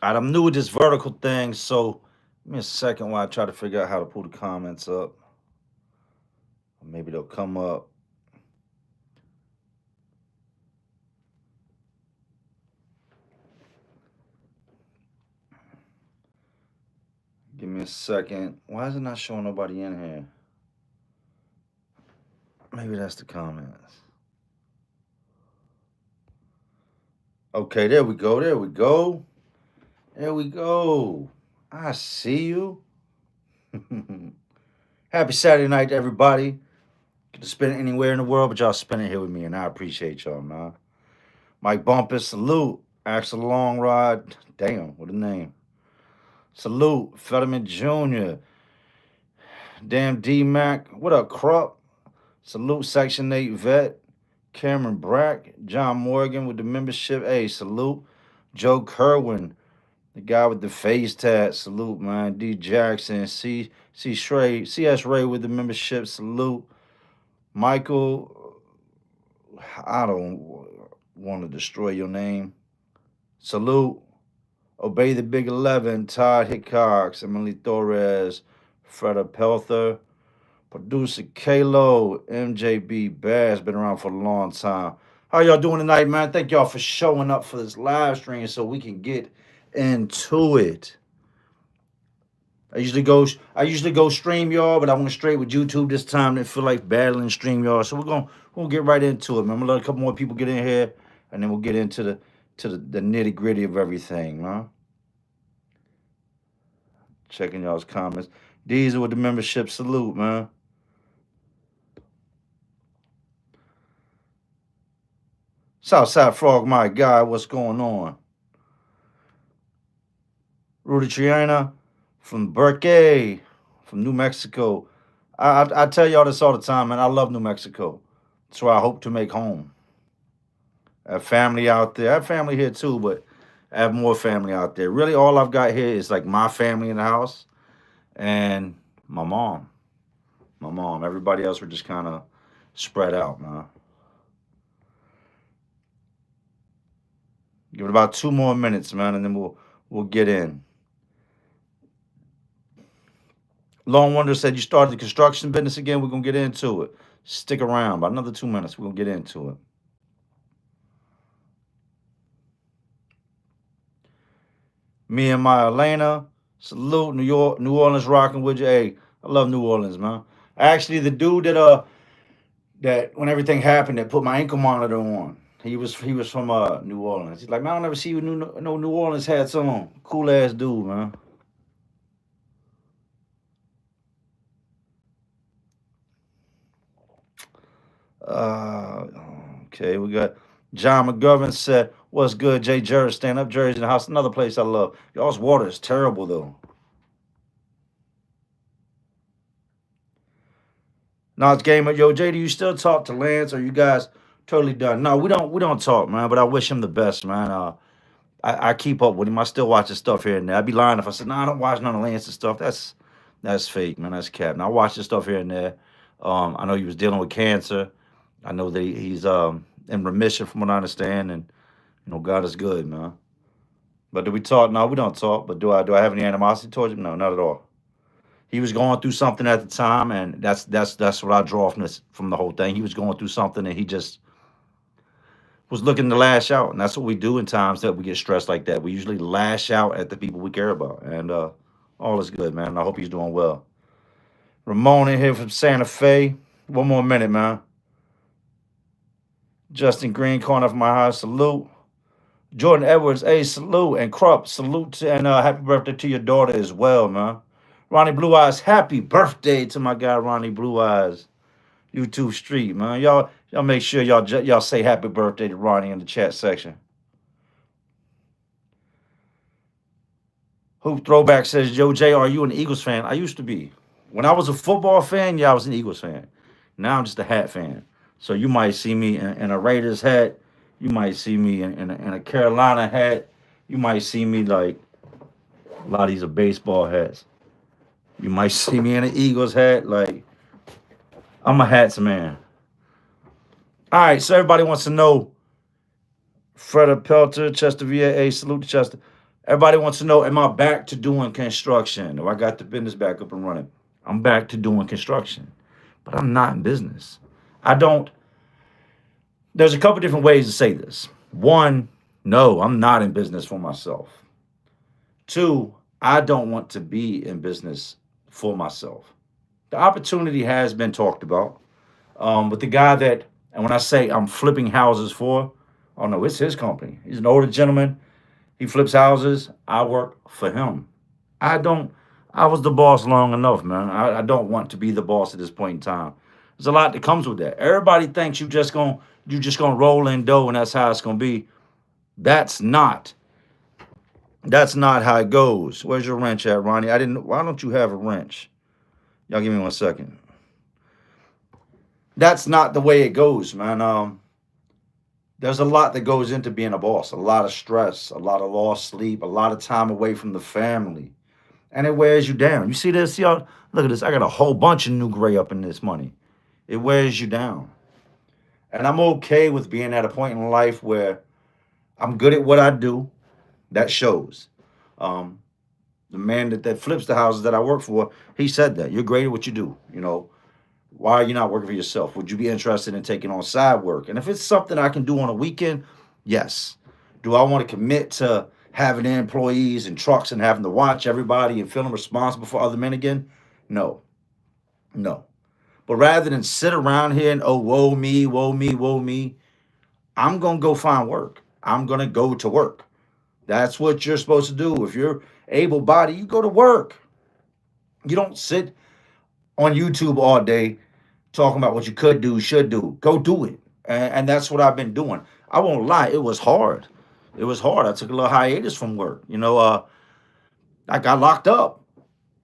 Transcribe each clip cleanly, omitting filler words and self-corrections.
I'm new with this vertical thing, so give me a second while I try to figure out how to pull the comments up. Maybe they'll come up. Give me a second. Why is it not showing nobody in here? Maybe that's the comments. Okay, there we go. There we go. There we go. I see you. Happy Saturday night, to everybody. Get to spend it anywhere in the world, but y'all spend it here with me, and I appreciate y'all, man. Mike Bumpus, salute. Axel Long Rod. Damn, what a name. Salute. Fetterman Jr. Damn D Mac. What up, Krupp? Salute Section 8 Vet. Cameron Brack. John Morgan with the membership. Hey, salute. Joe Kerwin. The guy with the face tat. Salute, man. D Jackson. C Shrey. CS Ray with the membership. Salute. Michael. I don't want to destroy your name. Salute. Obey the Big 11. Todd Hickox. Emily Torres. Freda Pelther. Producer Kalo, MJB Bass, been around for a long time. How y'all doing tonight, man? Thank y'all for showing up for this live stream so we can get into it. I usually go stream y'all, but I went straight with YouTube this time. Didn't feel like battling stream y'all, so we're gonna get right into it, man. I'm gonna let a couple more people get in here, and then we'll get into the nitty gritty of everything, man. Checking y'all's comments. Diesel with the membership, salute, man. Southside Frog, my guy, what's going on? Rudy Triana from Berkeley, from New Mexico. I tell y'all this all the time, man. I love New Mexico. That's where I hope to make home. I have family out there. I have family here too, but I have more family out there. Really, all I've got here is like my family in the house and my mom. My mom. Everybody else, we're just kind of spread out, man. Give it about 2 more minutes, man, and then we'll get in. Long Wonder said you started the construction business again. We're gonna get into it. Stick around. About another 2 minutes, we're gonna get into it. Me and my Elena, salute New York, New Orleans rocking with you. Hey, I love New Orleans, man. Actually, the dude that when everything happened that put my ankle monitor on. He was from New Orleans. He's like, man, I don't ever see you no New Orleans hats on. Cool ass dude, man. Uh, okay, we got John McGovern said, "What's good, Jay Jerry? Stand up, Jersey in the house. Another place I love. Y'all's water is terrible though. Now it's gamer. Yo, Jay, do you still talk to Lance? Or you guys totally done? No, we don't talk, man. But I wish him the best, man. I keep up with him. I still watch his stuff here and there. I'd be lying if I said, no, I don't watch none of Lance's stuff. That's fake, man. That's cap. Now I watch his stuff here and there. I know he was dealing with cancer. I know that he's in remission from what I understand, and God is good, man. But do we talk? No, we don't talk. But do I have any animosity towards him? No, not at all. He was going through something at the time, and that's what I draw from the whole thing. He was going through something, and he just was looking to lash out, and that's what we do in times that we get stressed like that. We usually lash out at the people we care about, and all is good, man. I hope he's doing well. Ramon in here from Santa Fe. 1 more minute, man. Justin Green calling off my house. Salute. Jordan Edwards, hey, salute. And Krupp, salute and happy birthday to your daughter as well, man. Ronnie Blue Eyes, happy birthday to my guy Ronnie Blue Eyes. YouTube Street, man. Y'all make sure y'all say happy birthday to Ronnie in the chat section. Hoop Throwback says, Joe J, are you an Eagles fan? I used to be. When I was a football fan, yeah, I was an Eagles fan. Now I'm just a hat fan. So you might see me in a Raiders hat. You might see me in a Carolina hat. You might see me like a lot of these are baseball hats. You might see me in an Eagles hat. Like, I'm a hats man. All right, so everybody wants to know Freda Pelter, Chester VA, salute to Chester. Everybody wants to know, am I back to doing construction? Or I got the business back up and running. I'm back to doing construction, but I'm not in business. I don't, there's a couple different ways to say this. One, no, I'm not in business for myself. Two, I don't want to be in business for myself. The opportunity has been talked about. But the guy that, and when I say I'm flipping houses for, oh no, it's his company. He's an older gentleman. He flips houses. I work for him. I don't, I was the boss long enough, man. I don't want to be the boss at this point in time. There's a lot that comes with that. Everybody thinks you just gonna roll in dough and that's how it's gonna be. That's not. That's not how it goes. Where's your wrench at, Ronnie? I didn't. Why don't you have a wrench? Y'all give me 1 second. That's not the way it goes, man. There's a lot that goes into being a boss. A lot of stress, a lot of lost sleep, a lot of time away from the family, and it wears you down. You see this, y'all? Look at this. I got a whole bunch of new gray up in this money. It wears you down, and I'm okay with being at a point in life where I'm good at what I do. That shows. Um, the man that flips the houses that I work for, he said that you're great at what you do. Why are you not working for yourself? Would you be interested in taking on side work? And if it's something I can do on a weekend, yes. Do I want to commit to having employees and trucks and having to watch everybody and feeling responsible for other men again? No, no. But rather than sit around here and, oh, woe me, woe me, woe me, I'm going to go find work. I'm going to go to work. That's what you're supposed to do. If you're able bodied, you go to work. You don't sit on YouTube all day talking about what you could do, should do. Go do it. And that's what I've been doing. I won't lie, it was hard. It was hard. I took a little hiatus from work. I got locked up.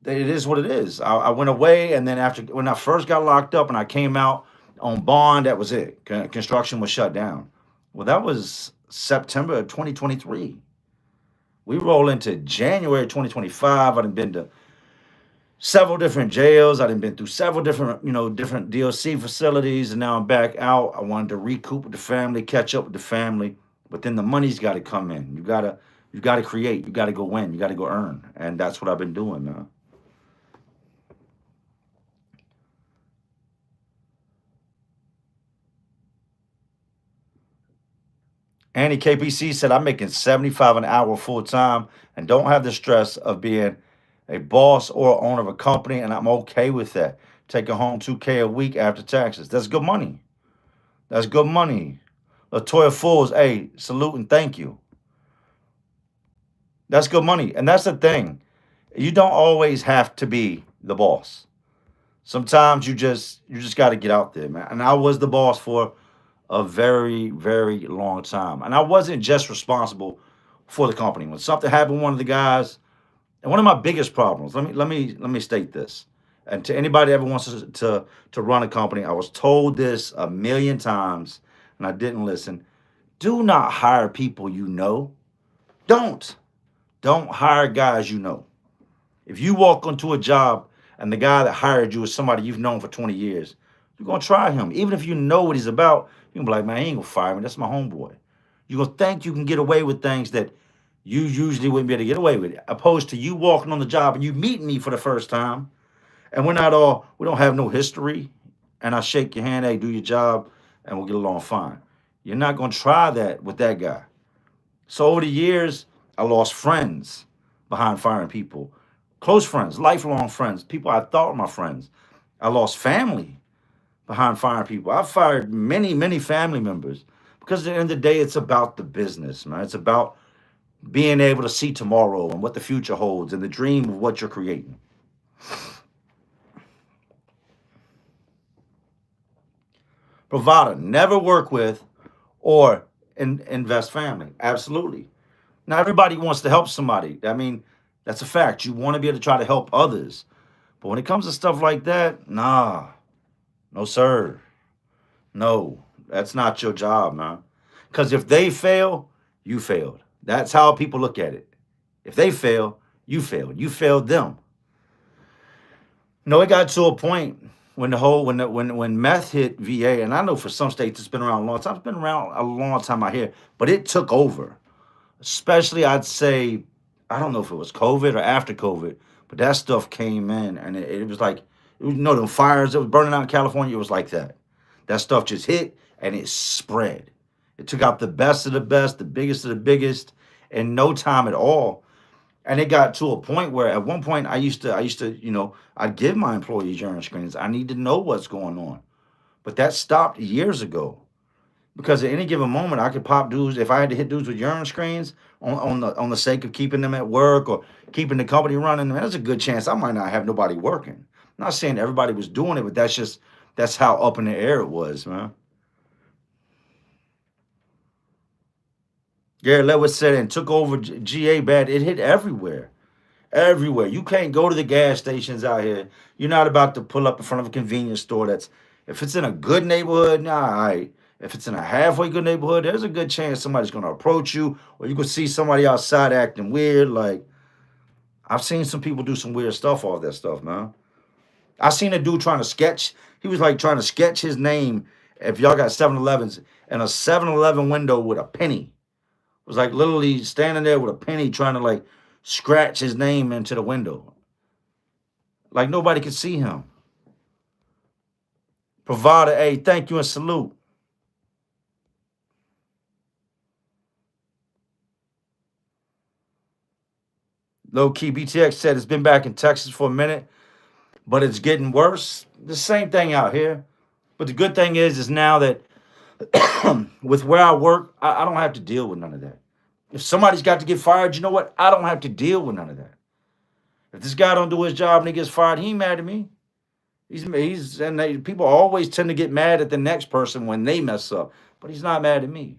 It is what it is. I went away, and then after when I first got locked up and I came out on bond, that was it. Construction was shut down. Well, that was September of 2023. We roll into January 2025. I've been to several different jails. I've been through several different, different DLC facilities, and now I'm back out. I wanted to recoup with the family, catch up with the family, but then the money's got to come in. You got to create. You got to go win. You got to go earn, and that's what I've been doing, man. Annie KPC said, I'm making 75 an hour full time and don't have the stress of being a boss or owner of a company, and I'm okay with that. Taking home 2K a week after taxes. That's good money. That's good money. Latoya Fools, hey, salute and thank you. That's good money. And that's the thing. You don't always have to be the boss. Sometimes you just got to get out there, man. And I was the boss for a very, very long time. And I wasn't just responsible for the company. When something happened, one of the guys, and one of my biggest problems, let me state this. And to anybody that ever wants to run a company, I was told this a million times and I didn't listen. Do not hire people you know. Don't. Don't hire guys you know. If you walk onto a job and the guy that hired you is somebody you've known for 20 years, you're gonna try him. Even if you know what he's about, you're gonna be like, man, he ain't gonna fire me. That's my homeboy. You're gonna think you can get away with things that you usually wouldn't be able to get away with. Opposed to you walking on the job and you meeting me for the first time, and we don't have no history, and I shake your hand, hey, do your job, and we'll get along fine. You're not gonna try that with that guy. So over the years, I lost friends behind firing people. Close friends, lifelong friends, people I thought were my friends. I lost family behind firing people. I've fired many, many family members because at the end of the day, it's about the business, man. It's about being able to see tomorrow and what the future holds and the dream of what you're creating. Provider, never work with or invest family. Absolutely. Now, everybody wants to help somebody. I mean, that's a fact. You want to be able to try to help others. But when it comes to stuff like that, nah, no, sir. No, that's not your job, man. Because if they fail, you failed. That's how people look at it. If they fail, you failed. You failed them. No, it got to a point when the whole when meth hit VA, and I know for some states it's been around a long time. It's been around a long time out here, but it took over. Especially, I'd say I don't know if it was COVID or after COVID, but that stuff came in, and it was like, the fires that was burning out in California, it was like that. That stuff just hit and it spread. It took out the best of the best, the biggest of the biggest, in no time at all. And it got to a point where at one point I used to, I'd give my employees urine screens. I need to know what's going on. But that stopped years ago. Because at any given moment I could pop dudes if I had to hit dudes with urine screens on the sake of keeping them at work or keeping the company running. Man, there's a good chance I might not have nobody working. I'm not saying everybody was doing it, but that's how up in the air it was, man. Gary Lewis said and took over GA bad. It hit everywhere. Everywhere. You can't go to the gas stations out here. You're not about to pull up in front of a convenience store that's, if it's in a good neighborhood, nah, all right. If it's in a halfway good neighborhood, there's a good chance somebody's gonna approach you, or you could see somebody outside acting weird. Like, I've seen some people do some weird stuff off that stuff, man. I seen a dude trying to sketch. He was like trying to sketch his name. If y'all got 7-Elevens and a 7-Eleven window with a penny, was like literally standing there with a penny trying to like scratch his name into the window. Like nobody could see him. Provider, hey, thank you and salute. Low key BTX said it's been back in Texas for a minute, but it's getting worse. The same thing out here. But the good thing is now that with where I work, I don't have to deal with none of that. If somebody's got to get fired, you know what? I don't have to deal with none of that. If this guy don't do his job and he gets fired, he ain't mad at me. People always tend to get mad at the next person when they mess up, but he's not mad at me.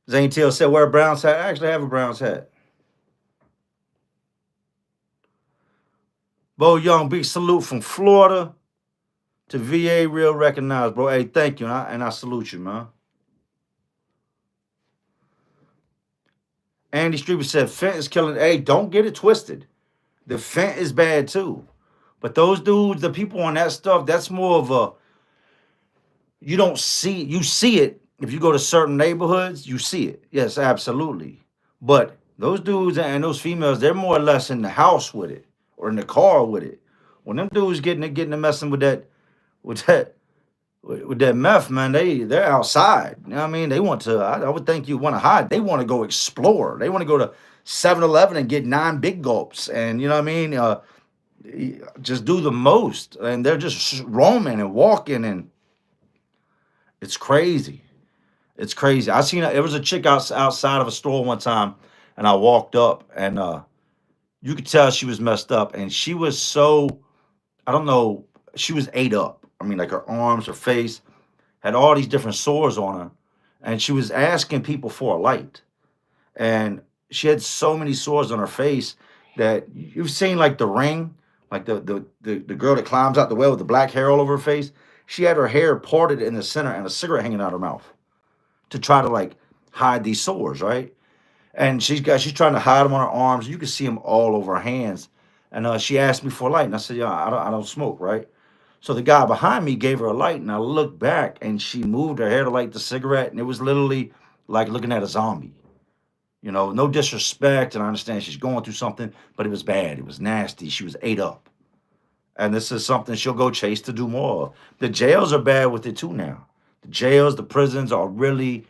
Zane Till said, wear a Browns hat. I actually have a Browns hat. Bo Young, big salute from Florida to VA, real recognized, bro. Hey, thank you, and I salute you, man. Andy Streeter said, Fent is killing. Hey, don't get it twisted. The Fent is bad too. But those dudes, the people on that stuff, that's more of a, you see it. If you go to certain neighborhoods, you see it. Yes, absolutely. But those dudes and those females, they're more or less in the house with it or in the car with it. When them dudes getting to messing with that with that meth, man, they're outside. You know what I mean? They want to. I would think you want to hide. They want to go explore. They want to go to 7-Eleven and get 9 big gulps, and you know what I mean. Just do the most, and they're just roaming and walking, and it's crazy. It's crazy. I seen there was a chick outside of a store one time, and I walked up, and you could tell she was messed up, and she was so, I don't know, she was ate up. I mean, like her arms, her face had all these different sores on her, and she was asking people for a light, and she had so many sores on her face that you've seen like the ring, like the girl that climbs out the well with the black hair all over her face. She had her hair parted in the center and a cigarette hanging out her mouth to try to like hide these sores, right? And she's trying to hide them on her arms. You can see them all over her hands. And she asked me for a light, and I said, "Yeah, I don't smoke, right?" So the guy behind me gave her a light, and I looked back, and she moved her hair to light the cigarette, and it was literally like looking at a zombie. No disrespect, and I understand she's going through something, but it was bad. It was nasty. She was ate up, and this is something she'll go chase to do more. The jails are bad with it too now. The jails, the prisons are really,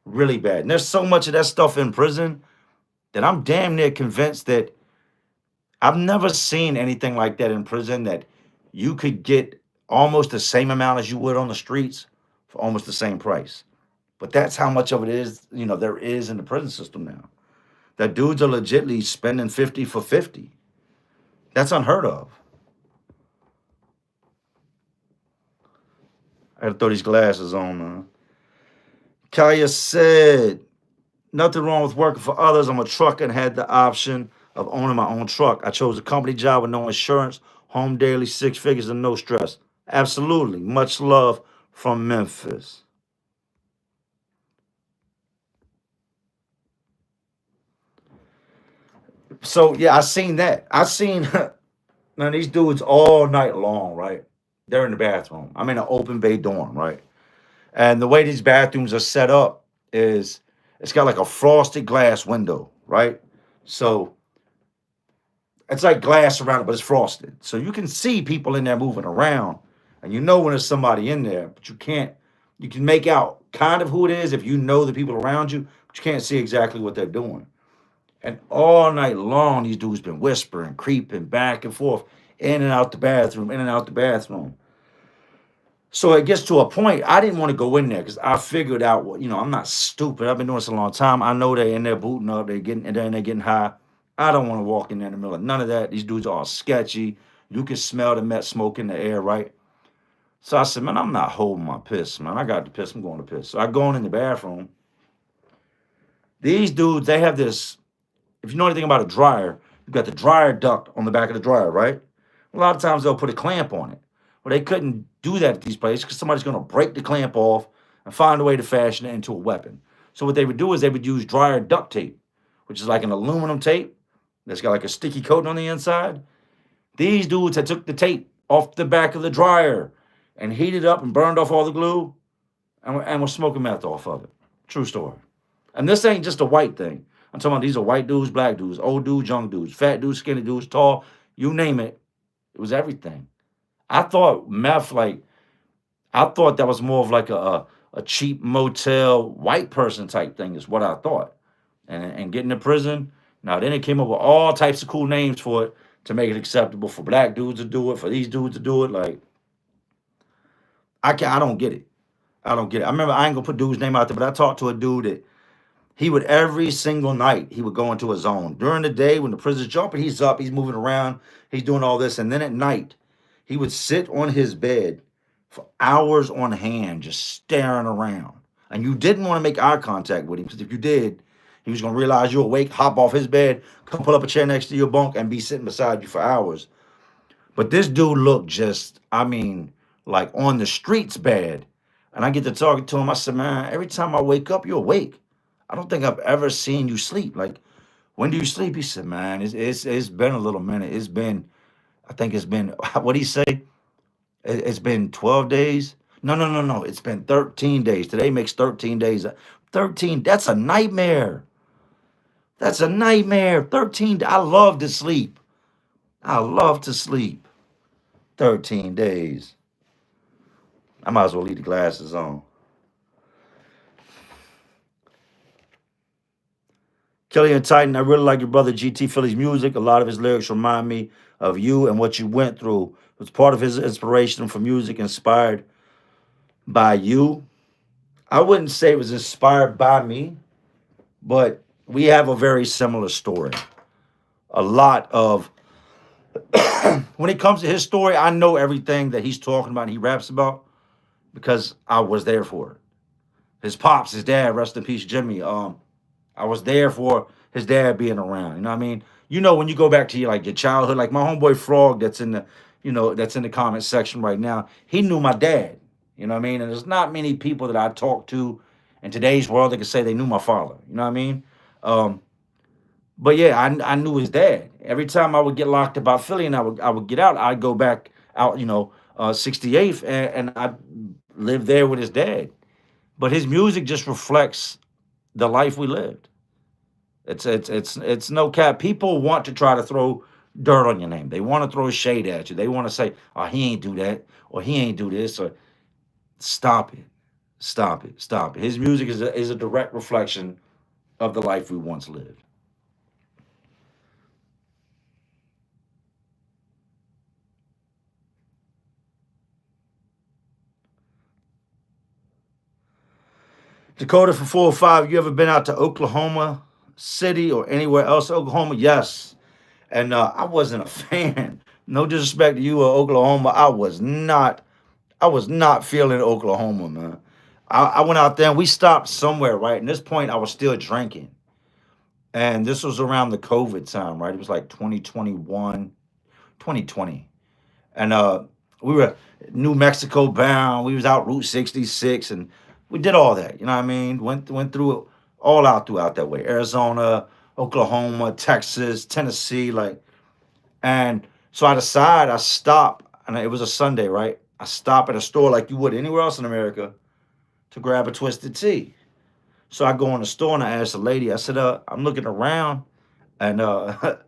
really bad. And there's so much of that stuff in prison that I'm damn near convinced that I've never seen anything like that in prison that you could get almost the same amount as you would on the streets for almost the same price. But that's how much of it is, there is in the prison system now. That dudes are legitly spending 50 for 50. That's unheard of. I had to throw these glasses on, man. Kaya said, nothing wrong with working for others. I'm a trucker and had the option of owning my own truck. I chose a company job with no insurance, home daily, 6 figures, and no stress. Absolutely. Much love from Memphis. So yeah, I seen that. I seen now these dudes all night long, right? They're in the bathroom. I'm in an open bay dorm, right? And the way these bathrooms are set up is It's got like a frosted glass window, right? So it's like glass around it, but it's frosted. So you can see people in there moving around, and you know when there's somebody in there, but you can't. You can make out kind of who it is if you know the people around you, but you can't see exactly what they're doing. And all night long, these dudes been whispering, creeping back and forth, in and out the bathroom, in and out the bathroom. So it gets to a point. I didn't want to go in there because I figured out what I'm not stupid. I've been doing this a long time. I know they're in there booting up. They're getting and then they're getting high. I don't want to walk in there in the middle of none of that. These dudes are all sketchy. You can smell the meth smoke in the air, right? So I said, man, I'm not holding my piss, man. I got the piss. I'm going to piss. So I go in the bathroom. These dudes, they have this. If you know anything about a dryer, you've got the dryer duct on the back of the dryer, right? A lot of times they'll put a clamp on it. Well, they couldn't do that at these places because somebody's going to break the clamp off and find a way to fashion it into a weapon. So what they would do is they would use dryer duct tape, which is like an aluminum tape that's got like a sticky coating on the inside. These dudes had took the tape off the back of the dryer and heated up and burned off all the glue and were smoking meth off of it. True story. And this ain't just a white thing. I'm talking about these are white dudes, black dudes, old dudes, young dudes, fat dudes, skinny dudes, tall, you name it. It was everything. I thought meth, I thought that was more of like a cheap motel white person type thing, is what I thought. And getting to prison, now then it came up with all types of cool names for it to make it acceptable for black dudes to do it, for these dudes to do it. Like, I don't get it. I don't get it. I remember I ain't gonna put dude's name out there, but I talked to a dude that he would every single night he would go into a zone. During the day when the prison's jumping, he's up, he's moving around, he's doing all this, and then at night he would sit on his bed for hours on hand, just staring around. And you didn't want to make eye contact with him because if you did, he was going to realize you're awake, hop off his bed, come pull up a chair next to your bunk, and be sitting beside you for hours. But this dude looked just, I mean, like on the streets bad. And I get to talking to him. I said, man, every time I wake up, you're awake. I don't think I've ever seen you sleep. Like, when do you sleep? He said, man, it's been a little minute. I think it's been, what did he say? It's been 12 days. No, no, no, no. It's been 13 days. Today makes 13 days. 13, that's a nightmare. That's a nightmare. 13, I love to sleep. I love to sleep. 13 days. I might as well leave the glasses on. Kelly and Titan, I really like your brother GT Philly's music. A lot of his lyrics remind me of you and what you went through. It was part of his inspiration for music inspired by you. I wouldn't say it was inspired by me, but we have a very similar story. A lot of, when it comes to his story, I know everything that he's talking about and he raps about because I was there for it. His pops, his dad, rest in peace, Jimmy. I was there for his dad being around. You know what I mean? You know, when you go back to your childhood, like my homeboy Frog that's in the comment section right now, he knew my dad. You know what I mean? And there's not many people that I talk to in today's world that can say they knew my father. You know what I mean? But yeah, I knew his dad. Every time I would get locked about Philly and I would get out, I'd go back out, 68th and I lived there with his dad. But his music just reflects the life we lived. It's no cap. People want to try to throw dirt on your name. They want to throw shade at you. They want to say, "Oh, he ain't do that," or "He ain't do this," or stop it, stop it, stop it. His music is a direct reflection of the life we once lived. Dakota for 405. You ever been out to Oklahoma City or anywhere else? Oklahoma, yes. And I wasn't a fan. No disrespect to you or Oklahoma. I was not feeling Oklahoma, man. I went out there and we stopped somewhere, right? And this point I was still drinking. And this was around the COVID time, right? It was like 2021, 2020. And we were New Mexico bound. We was out Route 66 and we did all that. You know what I mean? Went through it all out throughout that way. Arizona, Oklahoma, Texas, Tennessee, and so I stop, and it was a Sunday, right? I stop at a store like you would anywhere else in America to grab a twisted tea. So I go in the store and I ask the lady, I said, I'm looking around and I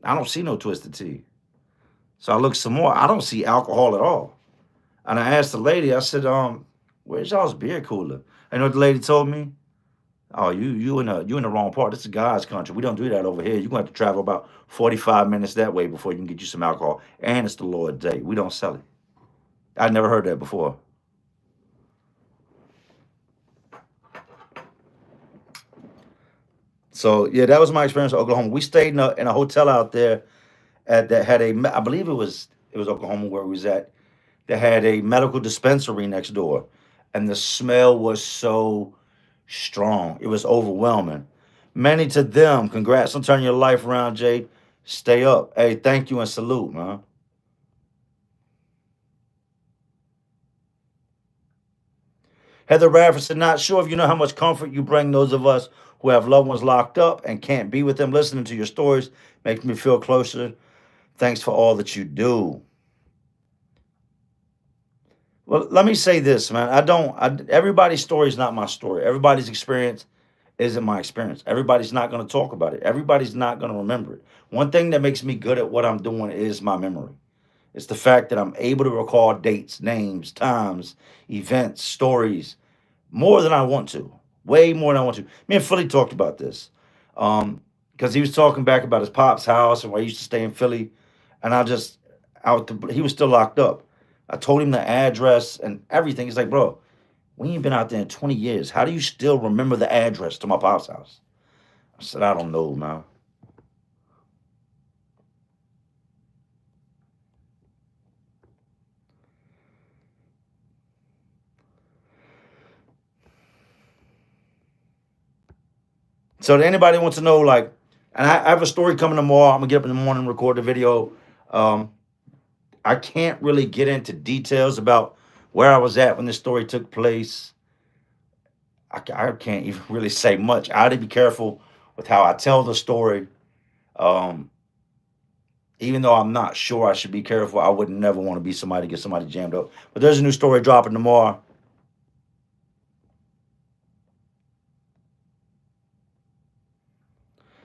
don't see no twisted tea. So I look some more. I don't see alcohol at all. And I asked the lady, I said, where's y'all's beer cooler? And you know what the lady told me? Oh, you in the wrong part. This is God's country. We don't do that over here. You're gonna have to travel about 45 minutes that way before you can get you some alcohol. And it's the Lord's Day. We don't sell it. I'd never heard that before. So yeah, that was my experience in Oklahoma. We stayed in a hotel out there that had I believe it was Oklahoma where we was at. That had a medical dispensary next door, and the smell was so strong. It was overwhelming. Many to them, congrats on turning your life around, Jay. Stay up. Hey, thank you and salute, man. Heather Radford said, not sure if you know how much comfort you bring those of us who have loved ones locked up and can't be with them. Listening to your stories makes me feel closer. Thanks for all that you do. Well, let me say this, man. Everybody's story is not my story. Everybody's experience isn't my experience. Everybody's not going to talk about it. Everybody's not going to remember it. One thing that makes me good at what I'm doing is my memory. It's the fact that I'm able to recall dates, names, times, events, stories more than I want to. Way more than I want to. Me and Philly talked about this. Because he was talking back about his pop's house and where he used to stay in Philly. And he was still locked up. I told him the address and everything. He's like, bro, we ain't been out there in 20 years. How do you still remember the address to my pop's house? I said, I don't know, man. So, to anybody who wants to know, like, and I have a story coming tomorrow. I'm gonna get up in the morning, and record the video. Um, I can't really get into details about where I was at when this story took place. I can't even really say much. I had to be careful with how I tell the story. Um, Even though I'm not sure I should be careful, I would never want to be somebody to get somebody jammed up. But there's a new story dropping tomorrow.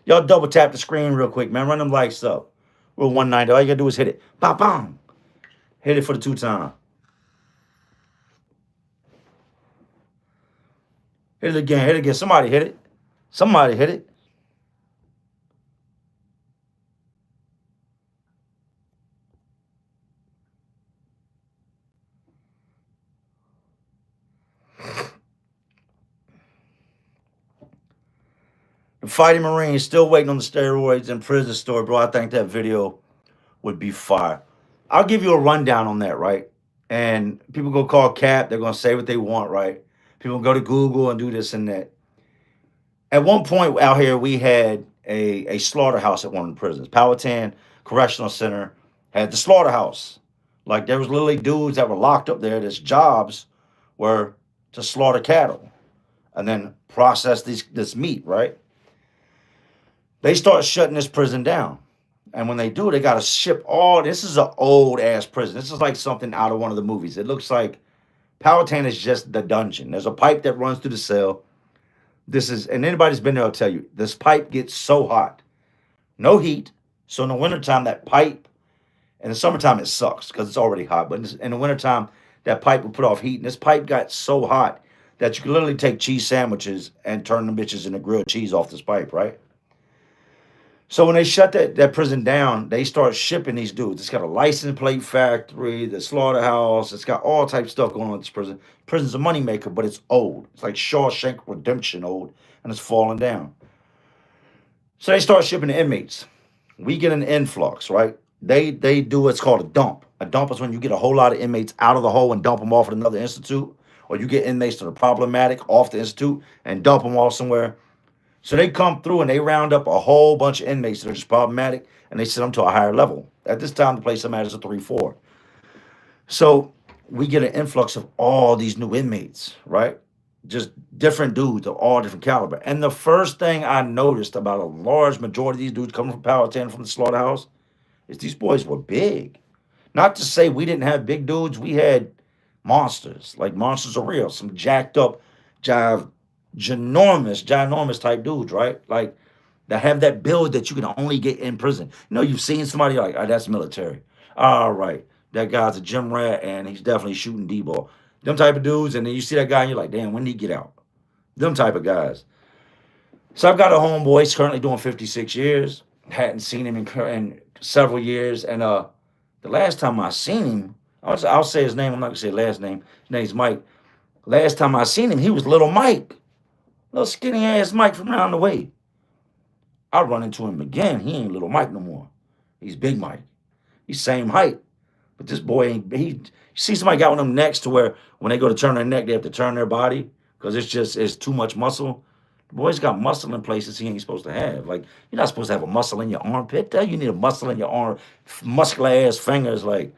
Y'all double tap the screen real quick, man. Run them lights up. Rule 190. All you gotta do is hit it. Pop, bam. Hit it for the 2 time. Hit it again. Hit it again. Somebody hit it. Somebody hit it. The Fighting Marines still waiting on the steroids in prison story, bro. I think that video would be fire. I'll give you a rundown on that, right? And people go call Cap. They're gonna say what they want, right? People go to Google and do this and that. At one point out here, we had a slaughterhouse at one of the prisons. Powhatan Correctional Center had the slaughterhouse. Like there was literally dudes that were locked up there. Their jobs were to slaughter cattle and then process this meat, right? They start shutting this prison down. And when they do, they got to ship all. This is an old ass prison. This is like something out of one of the movies. It looks like Powhatan is just the dungeon. There's a pipe that runs through the cell. And anybody's been there will tell you, this pipe gets so hot. No heat. So in the wintertime, that pipe, in the summertime, it sucks because it's already hot. But in the wintertime, that pipe will put off heat. And this pipe got so hot that you can literally take cheese sandwiches and turn them bitches into grilled cheese off this pipe, right? So when they shut that prison down, they start shipping these dudes. It's got a license plate factory, the slaughterhouse. It's got all types of stuff going on in this prison. Prison's a moneymaker, but it's old. It's like Shawshank Redemption old, and it's falling down. So they start shipping the inmates. We get an influx, right? They do what's called a dump. A dump is when you get a whole lot of inmates out of the hole and dump them off at another institute, or you get inmates that are problematic off the institute and dump them off somewhere. So they come through and they round up a whole bunch of inmates that are just problematic and they send them to a higher level. At this time, the place I'm at is a 3-4. So we get an influx of all these new inmates, right? Just different dudes of all different caliber. And the first thing I noticed about a large majority of these dudes coming from Powhatan, from the slaughterhouse, is these boys were big. Not to say we didn't have big dudes. We had monsters. Like monsters are real. Some jacked up jive ginormous type dudes, right? Like that have that build that you can only get in prison. You know, you've seen somebody like, oh, that's military. All right, that guy's a gym rat and he's definitely shooting D-ball. Them type of dudes, and then you see that guy and you're like, damn, when did he get out? Them type of guys. So I've got a homeboy. He's currently doing 56 years. Hadn't seen him in several years, and the last time I seen him, I'll say his name. I'm not gonna say last name. His name's Mike. Last time I seen him, he was little Mike, little skinny ass Mike from around the way. I run into him again. He ain't little Mike no more. He's Big Mike. He's same height, but this boy ain't. You see somebody got one of them necks to where when they go to turn their neck, they have to turn their body because it's too much muscle. The boy's got muscle in places he ain't supposed to have. Like you're not supposed to have a muscle in your armpit. There, you need a muscle in your arm, muscular ass fingers. Like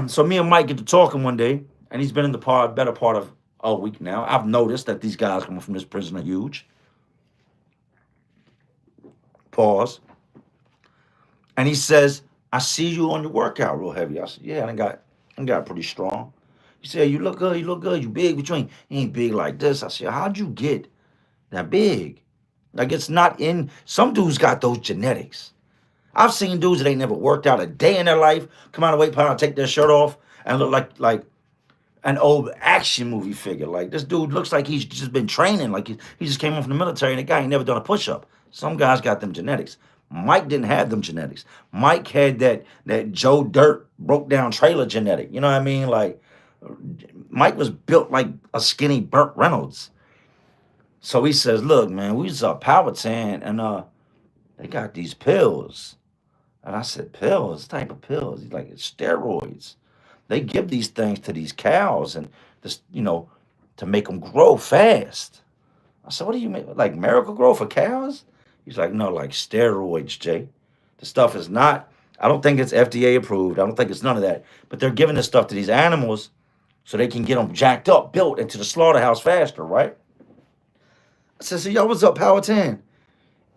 so, me and Mike get to talking one day, and he's been in the better part of a week now. I've noticed that these guys coming from this prison are huge. Pause. And he says, I see you on your workout real heavy. I said, yeah, I got pretty strong. He said, you look good, you big, but you ain't big like this. I said, how'd you get that big? Like it's not in, some dudes got those genetics. I've seen dudes that ain't never worked out a day in their life, come out of weight power, take their shirt off, and look like an old action movie figure. Like this dude looks like he's just been training, like he just came home from the military and the guy ain't never done a push-up. Some guys got them genetics. Mike didn't have them genetics. Mike had that Joe Dirt broke down trailer genetic. You know what I mean? Like Mike was built like a skinny Burt Reynolds. So he says, look, man, we was up Powhatan and they got these pills. And I said, pills? What type of pills? He's like, it's steroids. They give these things to these cows and this, to make them grow fast. I said, what do you mean? Like miracle grow for cows? He's like, no, like steroids, Jay. The stuff is not, I don't think it's FDA approved. I don't think it's none of that. But they're giving this stuff to these animals so they can get them jacked up, built into the slaughterhouse faster, right? I said, so y'all was up Powhatan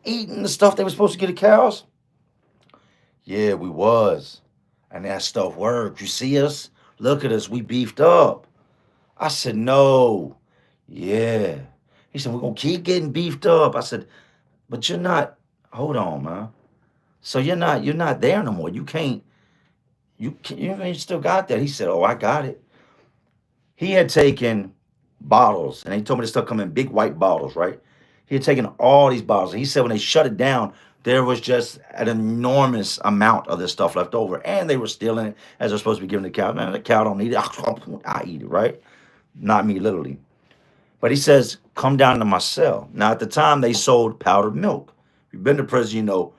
eating the stuff they were supposed to get the cows? Yeah, we was. And that stuff worked. You see us? Look at us. We beefed up. I said, no. Yeah. He said, we're going to keep getting beefed up. I said, but you're not, hold on, man. So you're not there no more. You ain't still got that. He said, oh, I got it. He had taken bottles, and he told me this stuff come in big white bottles, right? He had taken all these bottles. And he said when they shut it down, there was just an enormous amount of this stuff left over. And they were stealing it as they're supposed to be giving the cow. Man, the cow don't eat it. I eat it, right? Not me, literally. But he says, come down to my cell. Now, at the time, they sold powdered milk. If you've been to prison, you know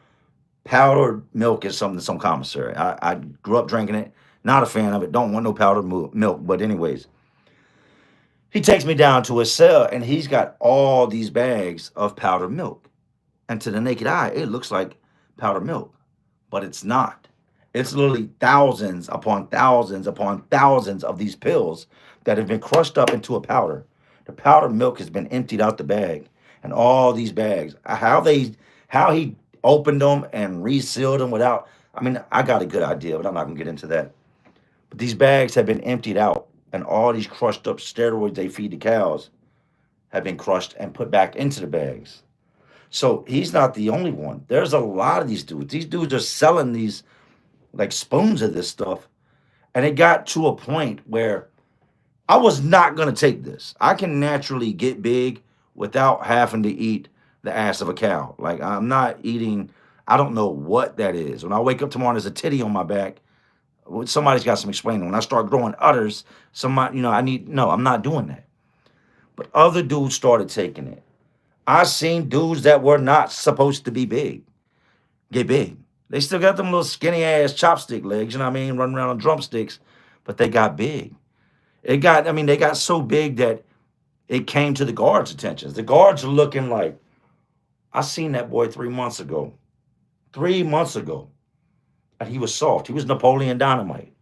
powdered milk is something, some commissary. I grew up drinking it. Not a fan of it. Don't want no powdered milk. But anyways, he takes me down to his cell, and he's got all these bags of powdered milk. And to the naked eye, it looks like powdered milk, but it's not. It's literally thousands upon thousands upon thousands of these pills that have been crushed up into a powder. The powdered milk has been emptied out the bag, and all these bags. How he opened them and resealed them without. I mean, I got a good idea, but I'm not gonna get into that. But these bags have been emptied out, and all these crushed up steroids they feed the cows have been crushed and put back into the bags. So he's not the only one. There's a lot of these dudes. These dudes are selling these like spoons of this stuff. And it got to a point where I was not going to take this. I can naturally get big without having to eat the ass of a cow. Like I'm not eating, I don't know what that is. When I wake up tomorrow, there's a titty on my back. Somebody's got some explaining. When I start growing udders, no, I'm not doing that. But other dudes started taking it. I seen dudes that were not supposed to be big get big. They still got them little skinny ass chopstick legs, you know what I mean, running around on drumsticks, but they got big. They got so big that it came to the guards' attention. The guards are looking like, I seen that boy 3 months ago. 3 months ago. And he was soft. He was Napoleon Dynamite.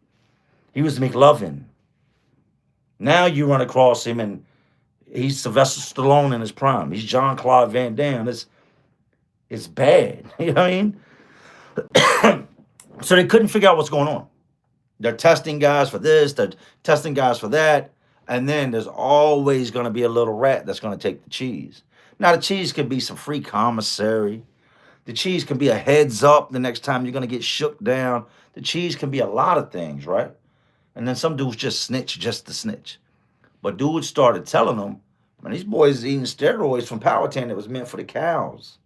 He was McLovin. Now you run across him and he's Sylvester Stallone in his prime. He's Jean-Claude Van Damme. It's bad. You know what I mean? So they couldn't figure out what's going on. They're testing guys for this. They're testing guys for that. And then there's always going to be a little rat that's going to take the cheese. Now, the cheese could be some free commissary. The cheese can be a heads up the next time you're going to get shook down. The cheese can be a lot of things, right? And then some dudes just snitch just to snitch. But dudes started telling them, man, these boys eating steroids from Powhatan that was meant for the cows.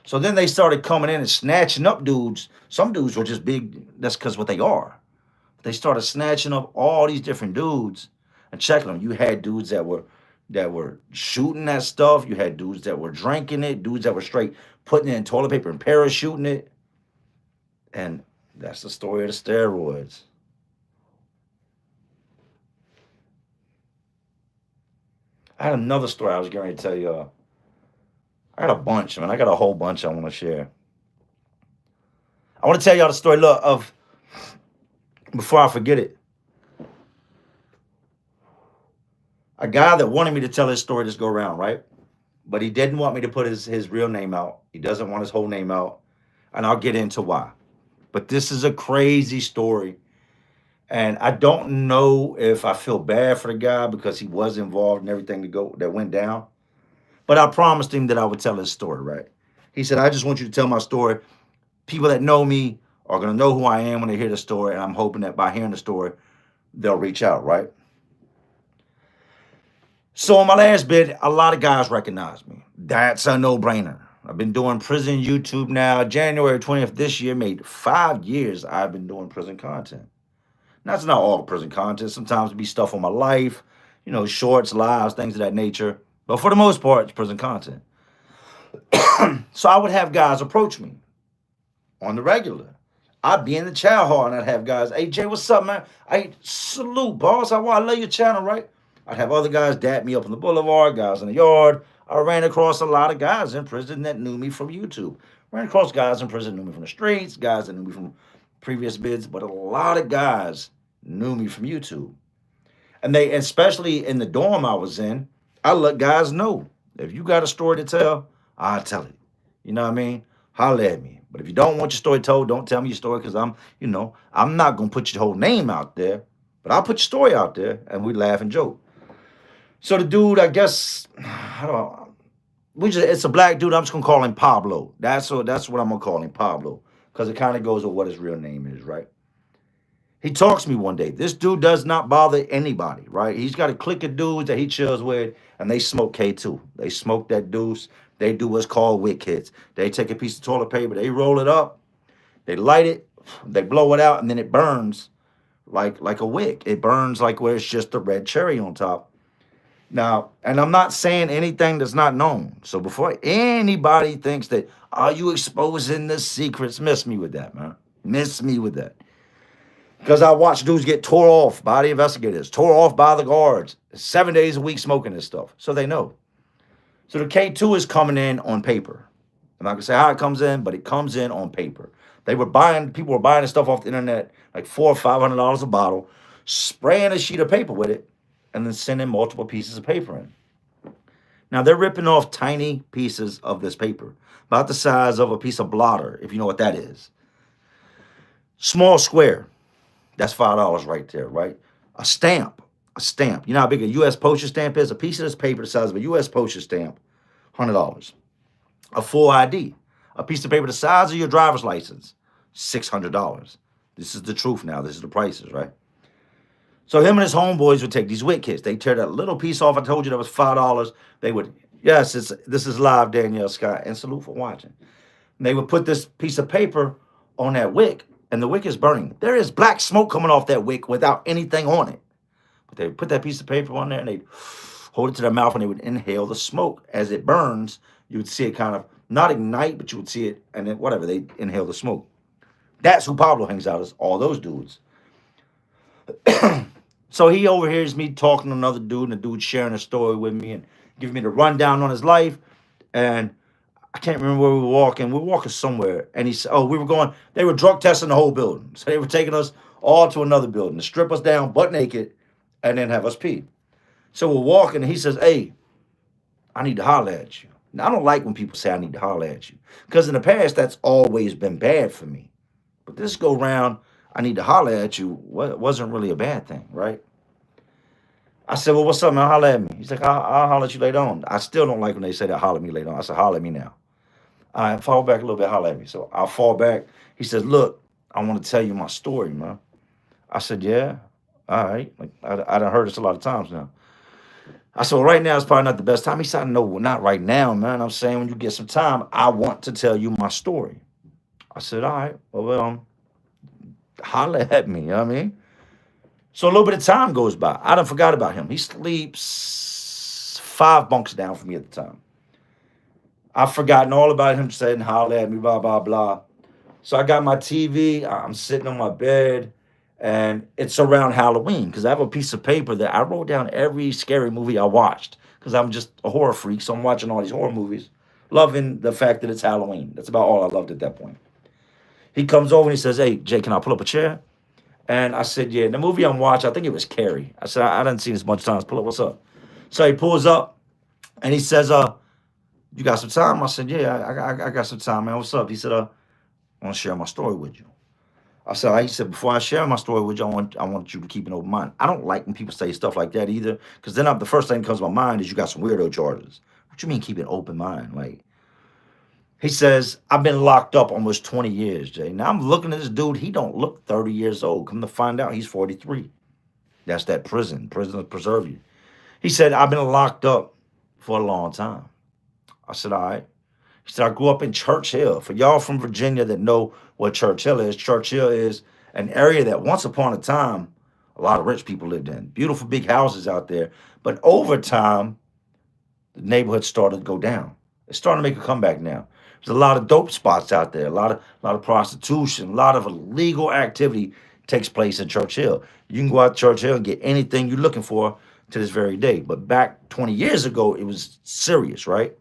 So then they started coming in and snatching up dudes. Some dudes were just big. That's because what they are. They started snatching up all these different dudes and checking them. You had dudes that were shooting that stuff. You had dudes that were drinking it. Dudes that were straight putting it in toilet paper and parachuting it. And that's the story of the steroids. I had another story I was going to tell you. I got a bunch, man. I got a whole bunch I want to share. I want to tell y'all the story, look, of, before I forget it, a guy that wanted me to tell his story this go around, right? But he didn't want me to put his real name out. He doesn't want his whole name out. And I'll get into why. But this is a crazy story. And I don't know if I feel bad for the guy because he was involved in everything that went down. But I promised him that I would tell his story, right? He said, I just want you to tell my story. People that know me are going to know who I am when they hear the story. And I'm hoping that by hearing the story, they'll reach out, right? So on my last bit, a lot of guys recognize me. That's a no-brainer. I've been doing prison YouTube now. January 20th this year made 5 years I've been doing prison content. Now, it's not all prison content. Sometimes it be stuff on my life, shorts, lives, things of that nature. But for the most part, it's prison content. So I would have guys approach me on the regular. I'd be in the chow hall and I'd have guys, hey, Jay, what's up, man? Hey, salute, boss. I love your channel, right? I'd have other guys dap me up on the boulevard, guys in the yard. I ran across a lot of guys in prison that knew me from YouTube. Ran across guys in prison that knew me from the streets, guys that knew me from previous bids, but a lot of guys knew me from YouTube. And they, especially in the dorm I was in, I let guys know, if you got a story to tell, I'll tell it. You know what I mean? Holler at me. But if you don't want your story told, don't tell me your story because I'm not going to put your whole name out there, but I'll put your story out there and we laugh and joke. So the dude, I guess, it's a black dude. I'm just going to call him Pablo. That's what I'm going to call him, Pablo, because it kind of goes with what his real name is, right? He talks to me one day. This dude does not bother anybody, right? He's got a clique of dudes that he chills with, and they smoke K2. They smoke that deuce. They do what's called wick hits. They take a piece of toilet paper, they roll it up, they light it, they blow it out, and then it burns like a wick. It burns like where it's just a red cherry on top. Now, and I'm not saying anything that's not known. So before anybody thinks that, are you exposing the secrets, miss me with that, man. Miss me with that. Because I watch dudes get tore off by the investigators, tore off by the guards, 7 days a week smoking this stuff. So they know. So the K2 is coming in on paper. I'm not going to say how it comes in, but it comes in on paper. People were buying this stuff off the internet, like $400 or $500 a bottle, spraying a sheet of paper with it, and then sending multiple pieces of paper in. Now, they're ripping off tiny pieces of this paper, about the size of a piece of blotter, if you know what that is. Small square. That's $5 right there, right? A stamp. You know how big a U.S. postage stamp is? A piece of this paper the size of a U.S. postage stamp, $100. A full ID. A piece of paper the size of your driver's license, $600. This is the truth now. This is the prices, right? So him and his homeboys would take these wick kits. They tear that little piece off. I told you that was $5. They would, yes, this is live, Danielle Scott, and salute for watching. And they would put this piece of paper on that wick, and the wick is burning. There is black smoke coming off that wick without anything on it. But they would put that piece of paper on there, and they'd hold it to their mouth, and they would inhale the smoke. As it burns, you would see it kind of, not ignite, but you would see it, and then whatever, they inhale the smoke. That's who Pablo hangs out as, all those dudes. So he overhears me talking to another dude, and the dude sharing a story with me and giving me the rundown on his life. And I can't remember where we were walking. We were walking somewhere. And he said, they were drug testing the whole building. So they were taking us all to another building to strip us down butt naked and then have us pee. So we're walking, and he says, hey, I need to holler at you. Now, I don't like when people say I need to holler at you, because in the past, that's always been bad for me. But this go round, I need to holler at you, wasn't really a bad thing, right? I said, well, what's up, man? Holler at me. He's like, I'll holler at you later on. I still don't like when they say that, holler at me later on. I said, holler at me now. I fall back a little bit, holler at me. So I'll fall back. He says, look, I want to tell you my story, man. I said, yeah, all right. Like, I done heard this a lot of times now. I said, well, right now is probably not the best time. He said, no, not right now, man. I'm saying when you get some time, I want to tell you my story. I said, all right, well, holler at me, you know what I mean? So a little bit of time goes by. I done forgot about him. He sleeps 5 bunks down from me at the time. I've forgotten all about him saying, holler at me, blah, blah, blah. So I got my TV, I'm sitting on my bed, and it's around Halloween because I have a piece of paper that I wrote down every scary movie I watched because I'm just a horror freak. So I'm watching all these horror movies, loving the fact that it's Halloween. That's about all I loved at that point. He comes over and he says, hey, Jay, can I pull up a chair? And I said, yeah. The movie I'm watching, I think it was Carrie. I said, I didn't see this much times. Pull up, what's up? So he pulls up and he says, you got some time? I said, yeah, I got some time, man. What's up? He said, I want to share my story with you. He said, before I share my story with you, I want you to keep an open mind. I don't like when people say stuff like that either, because then the first thing that comes to my mind is you got some weirdo charges. What you mean keep an open mind? Like, he says, I've been locked up almost 20 years, Jay. Now I'm looking at this dude, he don't look 30 years old. Come to find out, he's 43. That's that prison. Prisoners preserve you. He said, I've been locked up for a long time. I said, all right. He said, I grew up in Church Hill. For y'all from Virginia that know what Church Hill is an area that once upon a time, a lot of rich people lived in. Beautiful big houses out there. But over time, the neighborhood started to go down. It's starting to make a comeback now. There's a lot of dope spots out there, a lot of prostitution, a lot of illegal activity takes place in Church Hill. You can go out to Church Hill and get anything you're looking for to this very day. But back 20 years ago, it was serious, right?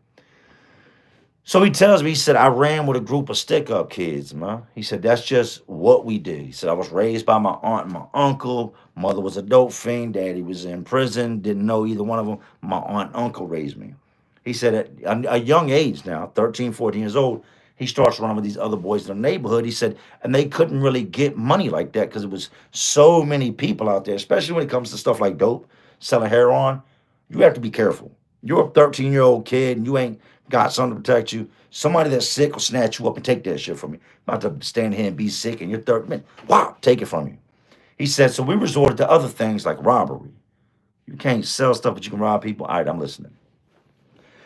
So he tells me, he said, I ran with a group of stick-up kids, man. He said, that's just what we did. He said, I was raised by my aunt and my uncle. Mother was a dope fiend. Daddy was in prison. Didn't know either one of them. My aunt and uncle raised me. He said at a young age now, 13, 14 years old, he starts running with these other boys in the neighborhood. He said, and they couldn't really get money like that because it was so many people out there, especially when it comes to stuff like dope, selling heroin. You have to be careful. You're a 13-year-old kid and you ain't got something to protect you. Somebody that's sick will snatch you up and take that shit from you. Not to stand here and be sick and you're 30 minutes. Wow, take it from you. He said, so we resorted to other things like robbery. You can't sell stuff, but you can rob people. All right, I'm listening.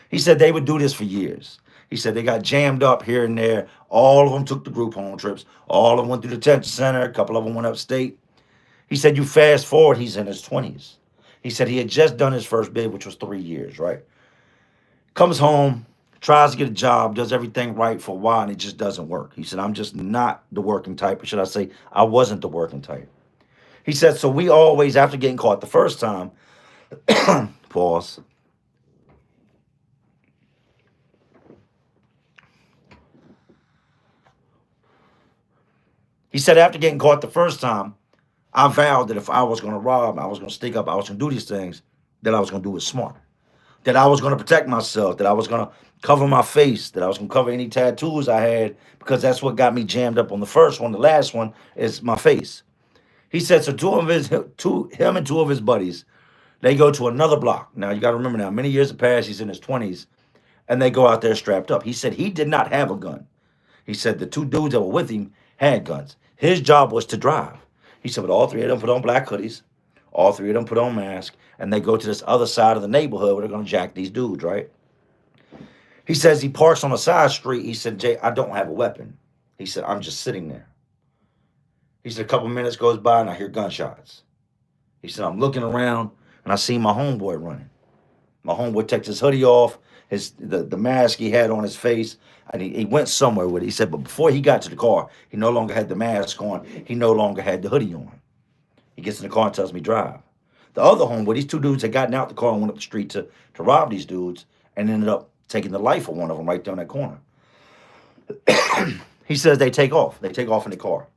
He said they would do this for years. He said they got jammed up here and there. All of them took the group home trips. All of them went to the detention center. A couple of them went upstate. He said you fast forward, he's in his 20s. He said he had just done his first bid, which was 3 years, right? Comes home, tries to get a job, does everything right for a while, and it just doesn't work. He said, I'm just not the working type. Or should I say, I wasn't the working type. He said, so we always, after getting caught the first time, pause. He said, after getting caught the first time, I vowed that if I was going to rob, I was going to stick up, I was going to do these things, that I was going to do it smart. That I was going to protect myself, that I was going to cover my face, that I was going to cover any tattoos I had, because that's what got me jammed up on the first one. The last one is my face. He said, so him and two of his buddies, they go to another block. Now, you got to remember now, many years have passed, he's in his 20s, and they go out there strapped up. He said he did not have a gun. He said the two dudes that were with him had guns. His job was to drive. He said, but all three of them put on black hoodies. All three of them put on masks. And they go to this other side of the neighborhood where they're going to jack these dudes, right? He says he parks on a side street. He said, Jay, I don't have a weapon. He said, I'm just sitting there. He said, a couple minutes goes by and I hear gunshots. He said, I'm looking around and I see my homeboy running. My homeboy takes his hoodie off, the mask he had on his face, and he went somewhere with it. He said, but before he got to the car, he no longer had the mask on. He no longer had the hoodie on. He gets in the car and tells me, drive. The other homeboy, these two dudes had gotten out the car and went up the street to rob these dudes and ended up taking the life of one of them right there in that corner. He says they take off. They take off in the car.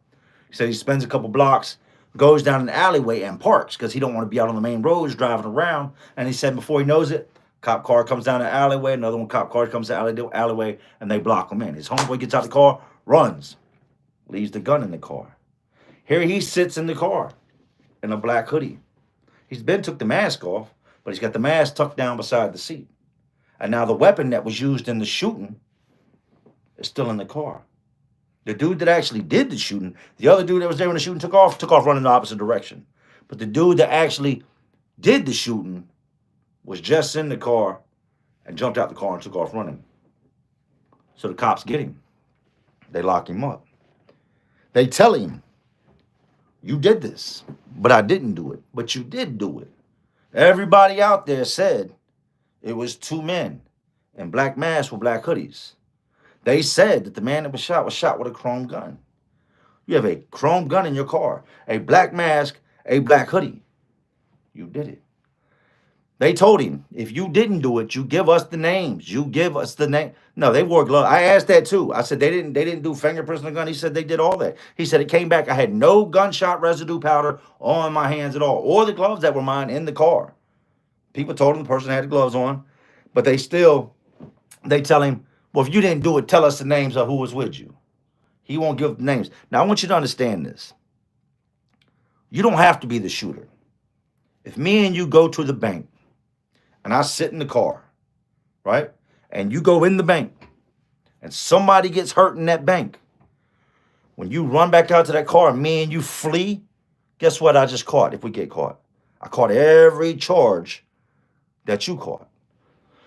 He said he spends a couple blocks, goes down an alleyway and parks because he don't want to be out on the main roads driving around. And he said before he knows it, cop car comes down the alleyway, another one cop car comes down the alleyway, and they block him in. His homeboy gets out the car, runs, leaves the gun in the car. Here he sits in the car in a black hoodie. He's been took the mask off, but he's got the mask tucked down beside the seat. And now the weapon that was used in the shooting is still in the car. The dude that actually did the shooting, the other dude that was there when the shooting took off running the opposite direction. But the dude that actually did the shooting was just in the car and jumped out the car and took off running. So the cops get him. They lock him up. They tell him, you did this, but I didn't do it. But you did do it. Everybody out there said it was two men in black masks with black hoodies. They said that the man that was shot with a chrome gun. You have a chrome gun in your car, a black mask, a black hoodie. You did it. They told him, if you didn't do it, you give us the names. You give us the name. No, they wore gloves. I asked that too. I said, they didn't do fingerprints on the gun. He said they did all that. He said it came back. I had no gunshot residue powder on my hands at all, or the gloves that were mine in the car. People told him the person had the gloves on, but they tell him, well, if you didn't do it, tell us the names of who was with you. He won't give the names. Now, I want you to understand this. You don't have to be the shooter. If me and you go to the bank, and I sit in the car, right? And you go in the bank and somebody gets hurt in that bank. When you run back out to that car and me and you flee, guess what I just caught if we get caught? I caught every charge that you caught.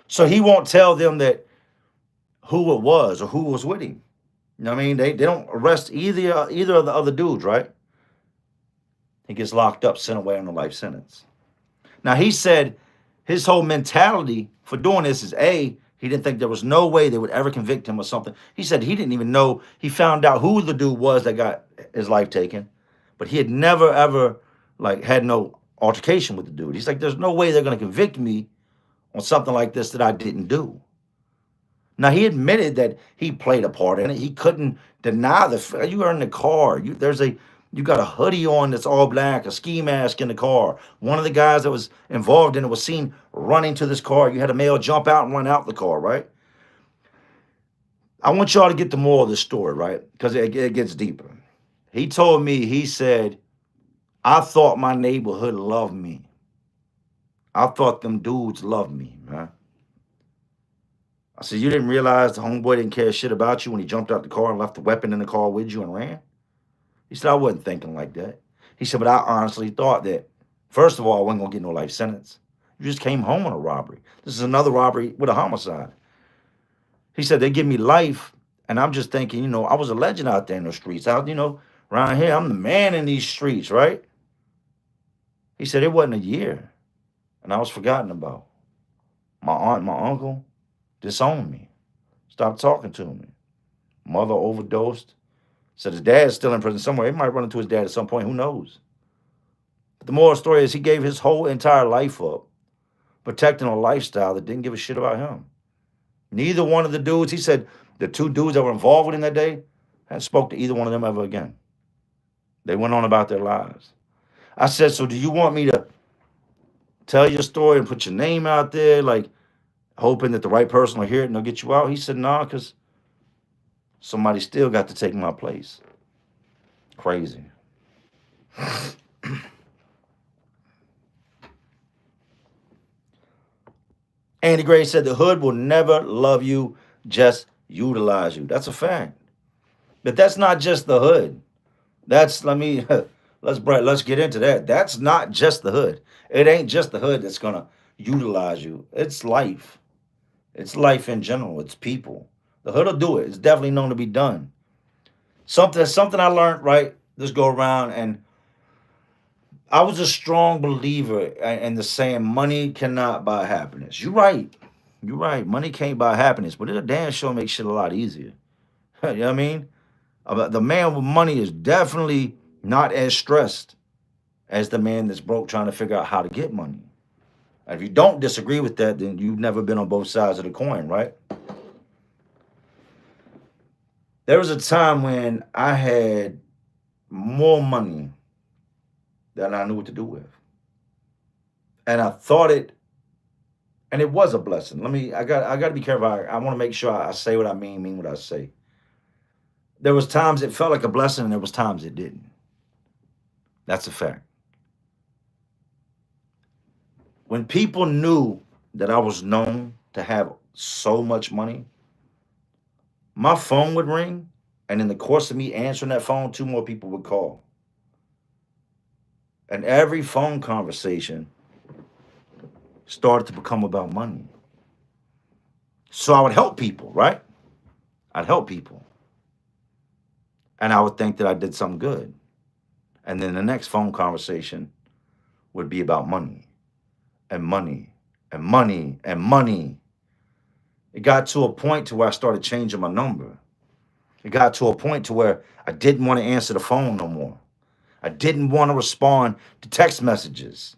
So he won't tell them that who it was or who was with him. You know what I mean? They don't arrest either of the other dudes, right? He gets locked up, sent away on a life sentence. Now he said his whole mentality for doing this is he didn't think there was no way they would ever convict him of something. He said he didn't even know. He found out who the dude was that got his life taken, but he had never ever had no altercation with the dude. He's like, there's no way they're going to convict me on something like this that I didn't do. Now he admitted that he played a part in it. He couldn't deny you were in the car. You got a hoodie on that's all black, a ski mask in the car. One of the guys that was involved in it was seen running to this car. You had a male jump out and run out the car, right? I want y'all to get the moral of the story, right? Because it gets deeper. He told me, he said, I thought my neighborhood loved me. I thought them dudes loved me, man. I said, you didn't realize the homeboy didn't care shit about you when he jumped out the car and left the weapon in the car with you and ran? He said, I wasn't thinking like that. He said, but I honestly thought that, first of all, I wasn't going to get no life sentence. You just came home on a robbery. This is another robbery with a homicide. He said, they give me life, and I'm just thinking, I was a legend out there in the streets. Around here, I'm the man in these streets, right? He said, it wasn't a year, and I was forgotten about. My aunt and my uncle disowned me, stopped talking to me. Mother overdosed. Said his dad's still in prison somewhere. He might run into his dad at some point. Who knows? But the moral story is he gave his whole entire life up, protecting a lifestyle that didn't give a shit about him. Neither one of the dudes, he said, the two dudes that were involved with him that day, hadn't spoke to either one of them ever again. They went on about their lives. I said, so do you want me to tell your story and put your name out there, hoping that the right person will hear it and they'll get you out? He said, nah, because somebody still got to take my place. Crazy. Andy Gray said the hood will never love you, just utilize you. That's a fact. But that's not just the hood. Let's get into that. That's not just the hood. It ain't just the hood that's gonna utilize you. It's life. It's life in general. It's people. The hood will do it. It's definitely known to be done. Something I learned, right, this go around, and I was a strong believer in the saying, money cannot buy happiness. You're right. You're right. Money can't buy happiness, but it'll damn sure make shit a lot easier. You know what I mean? The man with money is definitely not as stressed as the man that's broke trying to figure out how to get money. And if you don't disagree with that, then you've never been on both sides of the coin, right? There was a time when I had more money than I knew what to do with. And I thought it was a blessing. I got to be careful. I want to make sure I say what I mean what I say. There was times it felt like a blessing and there was times it didn't. That's a fact. When people knew that I was known to have so much money, my phone would ring, and in the course of me answering that phone, two more people would call. And every phone conversation started to become about money. So I would help people, right? I'd help people. And I would think that I did something good. And then the next phone conversation would be about money and money and money and money. It got to a point to where I started changing my number. It got to a point to where I didn't want to answer the phone no more. I didn't want to respond to text messages.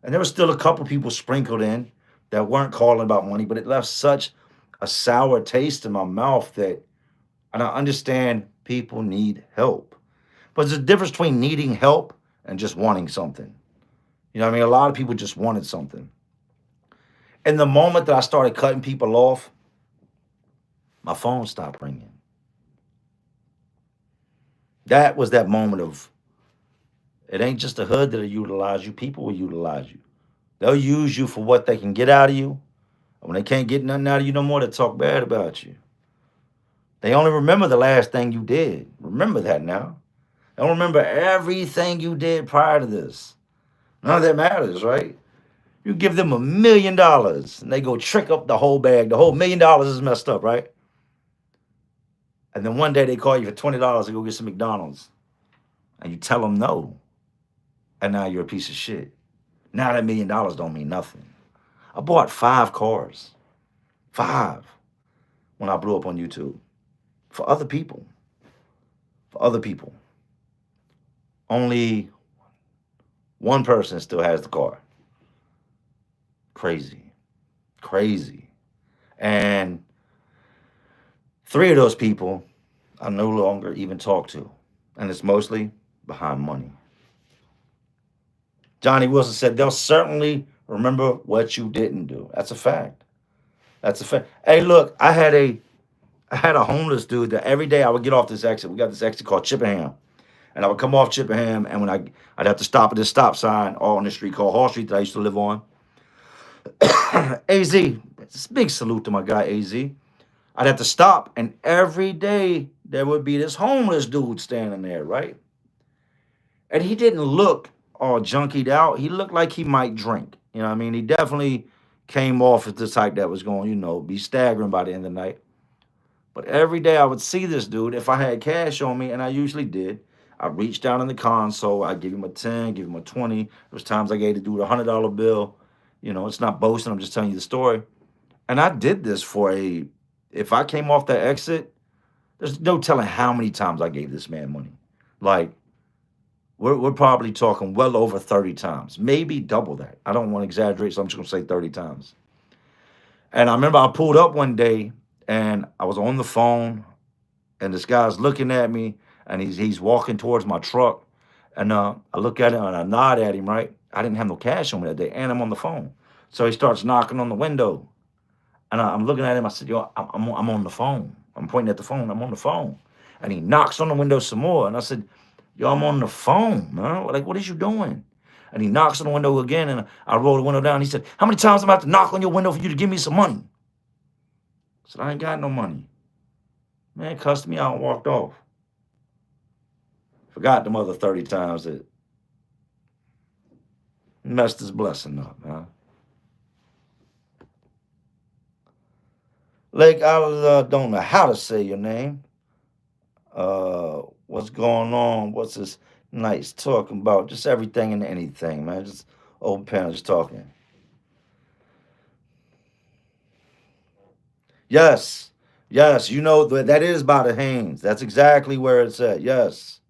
And there was still a couple people sprinkled in that weren't calling about money, but it left such a sour taste in my mouth that and I understand people need help. But there's a difference between needing help and just wanting something. You know what I mean? A lot of people just wanted something. And the moment that I started cutting people off, my phone stopped ringing. That was that moment of it ain't just the hood that'll utilize you, people will utilize you. They'll use you for what they can get out of you. And when they can't get nothing out of you no more, they talk bad about you. They only remember the last thing you did. Remember that now. They don't remember everything you did prior to this. None of that matters, right? You give them $1 million and they go trick up the whole bag. The whole $1 million is messed up, right? And then one day they call you for $20 to go get some McDonald's. And you tell them no. And now you're a piece of shit. Now that $1 million don't mean nothing. I bought 5 cars. 5. When I blew up on YouTube. For other people. For other people. Only one person still has the car. Crazy. Crazy. And 3 of those people I no longer even talk to. And it's mostly behind money. Johnny Wilson said, they'll certainly remember what you didn't do. That's a fact. That's a fact. Hey, look, I had a homeless dude that every day I would get off this exit. We got this exit called Chippenham. And I would come off Chippenham, and I'd have to stop at this stop sign on the street called Hall Street that I used to live on. AZ, it's a big salute to my guy AZ. I'd have to stop, and every day there would be this homeless dude standing there, right? And he didn't look all junkied out. He looked like he might drink. You know what I mean? He definitely came off as the type that was going, be staggering by the end of the night. But every day I would see this dude. If I had cash on me, and I usually did, I'd reach down in the console. I'd give him a 10, give him a 20. There was times I gave the dude a $100 bill. It's not boasting. I'm just telling you the story. And I did this if I came off that exit, there's no telling how many times I gave this man money. Like, we're probably talking well over 30 times, maybe double that. I don't want to exaggerate, so I'm just going to say 30 times. And I remember I pulled up one day, and I was on the phone, and this guy's looking at me, and he's walking towards my truck. And I look at him, and I nod at him, right? I didn't have no cash on me that day, and I'm on the phone. So he starts knocking on the window. And I'm looking at him. I said, yo, I'm on the phone. I'm pointing at the phone. I'm on the phone. And he knocks on the window some more. And I said, yo, I'm on the phone, man. Like, what is you doing? And he knocks on the window again. And I roll the window down. He said, how many times am I have to knock on your window for you to give me some money? I said, I ain't got no money. Man cussed me out and walked off. Forgot them other 30 times that messed his blessing up, man. Lake, I don't know how to say your name. What's going on? What's this nice talking about? Just everything and anything, man. Just open panel, just talking. Yes, yes, that is by the Haynes. That's exactly where it's at. Yes,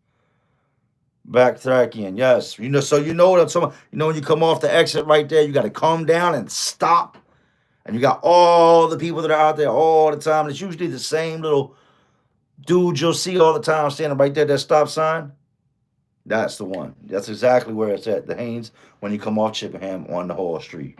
backtracking. Yes, so you know what I'm talking about. When you come off the exit right there, you got to come down and stop, and you got all the people that are out there all the time. It's usually the same little dude you'll see all the time standing right there at that stop sign. That's the one. That's exactly where it's at. The Haynes, when you come off Chippenham on the Hall Street.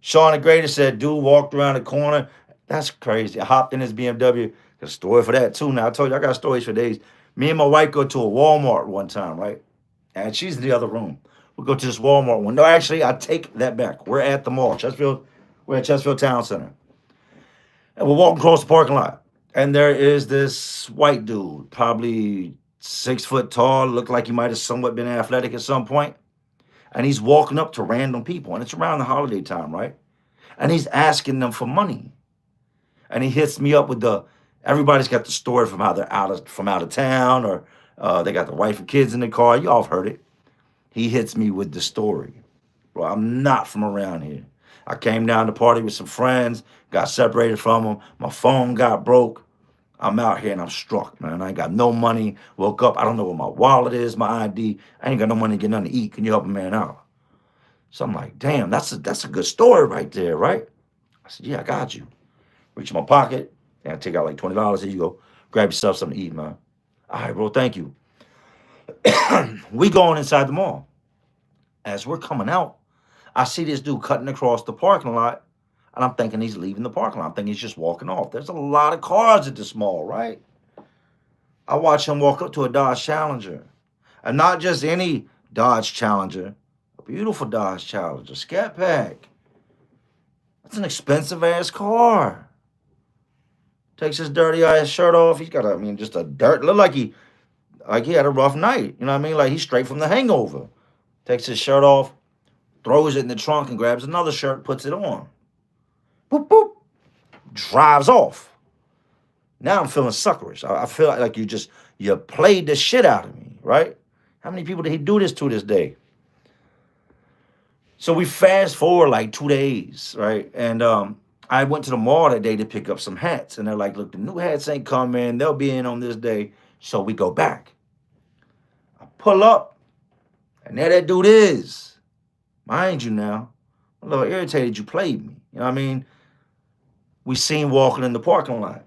Sean the Greatest said, dude walked around the corner. That's crazy. I hopped in his BMW. Got a story for that too. Now I told you I got stories for days. Me and my wife go to a Walmart one time, right? And she's in the other room. We go to this Walmart one. No, actually, I take that back. We're at the mall, Chesterfield. We're at Chesterfield Town Center, and we're walking across the parking lot. And there is this white dude, probably 6 foot tall, looked like he might have somewhat been athletic at some point. And he's walking up to random people, and it's around the holiday time, right? And he's asking them for money. And he hits me up with the everybody's got the story from how they're out of town, or they got the wife and kids in the car. You all have heard it. He hits me with the story. Bro, I'm not from around here. I came down to party with some friends, got separated from them. My phone got broke. I'm out here and I'm struck, man. I ain't got no money. Woke up, I don't know where my wallet is, my ID. I ain't got no money to get nothing to eat. Can you help a man out? So I'm like, damn, that's a good story right there, right? I said, yeah, I got you. Reach in my pocket and I take out like $20. Here you go. Grab yourself something to eat, man. All right, bro, thank you. We going inside the mall. As we're coming out, I see this dude cutting across the parking lot, and I'm thinking he's leaving the parking lot. I'm thinking he's just walking off. There's a lot of cars at this mall, right? I watch him walk up to a Dodge Challenger, and not just any Dodge Challenger, a beautiful Dodge Challenger, Scat Pack. That's an expensive ass car. Takes his dirty ass shirt off. He's got, just a dirt. Look like he had a rough night. You know what I mean? Like he's straight from the hangover. Takes his shirt off, throws it in the trunk, and grabs another shirt, puts it on. Boop boop. Drives off. Now I'm feeling suckerish. I feel like you played the shit out of me, right? How many people did he do this to this day? So we fast forward like 2 days, right? And I went to the mall that day to pick up some hats. And they're like, look, the new hats ain't coming. They'll be in on this day. So we go back. I pull up, and there that dude is. Mind you now, I'm a little irritated you played me. You know what I mean? We seen walking in the parking lot.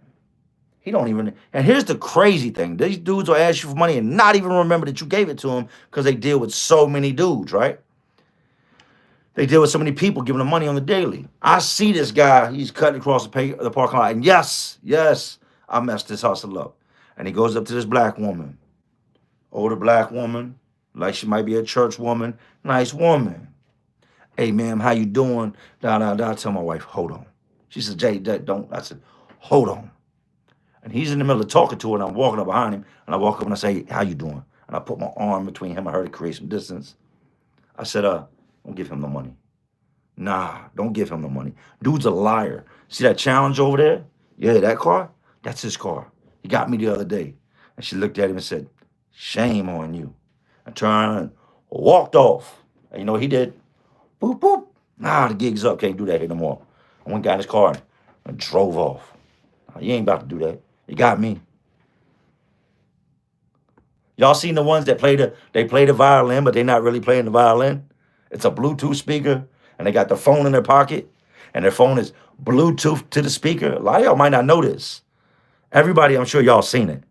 He don't even, and here's the crazy thing. These dudes will ask you for money and not even remember that you gave it to them because they deal with so many dudes, right? They deal with so many people giving them money on the daily. I see this guy, he's cutting across the parking lot, and yes, I messed this hustle up. And he goes up to this black woman, older black woman, like she might be a church woman, nice woman. Hey, ma'am, how you doing? I tell my wife, hold on. She said, Jay, don't. I said, hold on. And he's in the middle of talking to her, and I'm walking up behind him, and I walk up and I say, how you doing? And I put my arm between him and her to create some distance. I said, don't give him the money. Nah, don't give him the money. Dude's a liar. See that challenge over there? Yeah, that car? That's his car. He got me the other day. And she looked at him and said, shame on you. I turned and walked off. And you know what he did? Boop, boop. Nah, the gig's up. Can't do that here no more. I went and got in his car and drove off. You ain't about to do that. You got me. Y'all seen the ones that play the violin, but they're not really playing the violin? It's a Bluetooth speaker, and they got the phone in their pocket, and their phone is Bluetooth to the speaker. A lot of y'all might not know this. Everybody, I'm sure y'all seen it.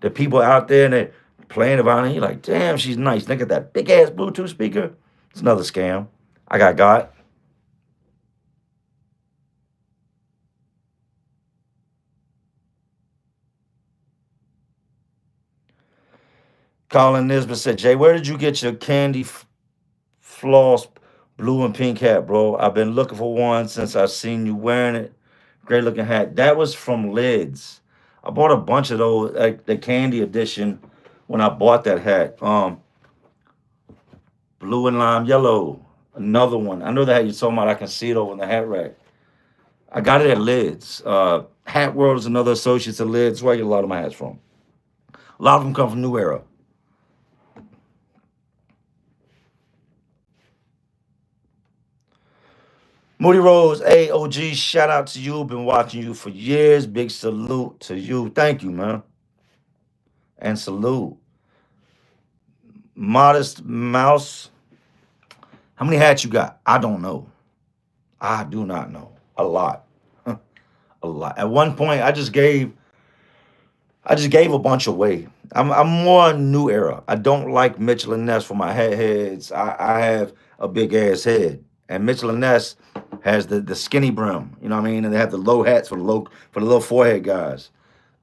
The people out there, and they're playing the violin. You're like, damn, she's nice. Look at that big-ass Bluetooth speaker. It's another scam. I got God. Colin Nisbet said, Jay, where did you get your candy floss blue and pink hat, bro? I've been looking for one since I seen you wearing it. Great looking hat. That was from Lids. I bought a bunch of those, like the candy edition when I bought that hat. Blue and lime yellow. Another one. I know the hat you're talking about. I can see it over in the hat rack. I got it at Lids. Hat World is another associate of Lids. Where I get a lot of my hats from. A lot of them come from New Era. Moody Rose, AOG, shout out to you. Been watching you for years. Big salute to you. Thank you, man. And salute. Modest Mouse. How many hats you got? I don't know. I do not know. A lot. A lot. At one point, I just gave a bunch away. I'm more New Era. I don't like Mitchell and Ness for my heads. I have a big ass head. And Mitchell and Ness has the skinny brim, you know what I mean? And they have the low hats for the little forehead guys.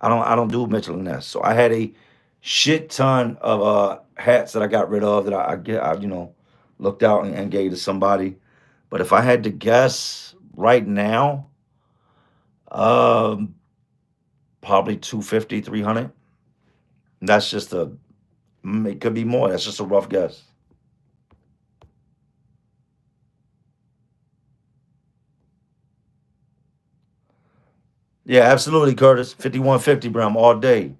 I don't do Mitchell and Ness. So I had a shit ton of hats that I got rid of that I looked out and gave to somebody. But if I had to guess right now, um, probably 250, 300. That's just it could be more. That's just a rough guess. Yeah, absolutely, Curtis. 5150, bro. I'm all day.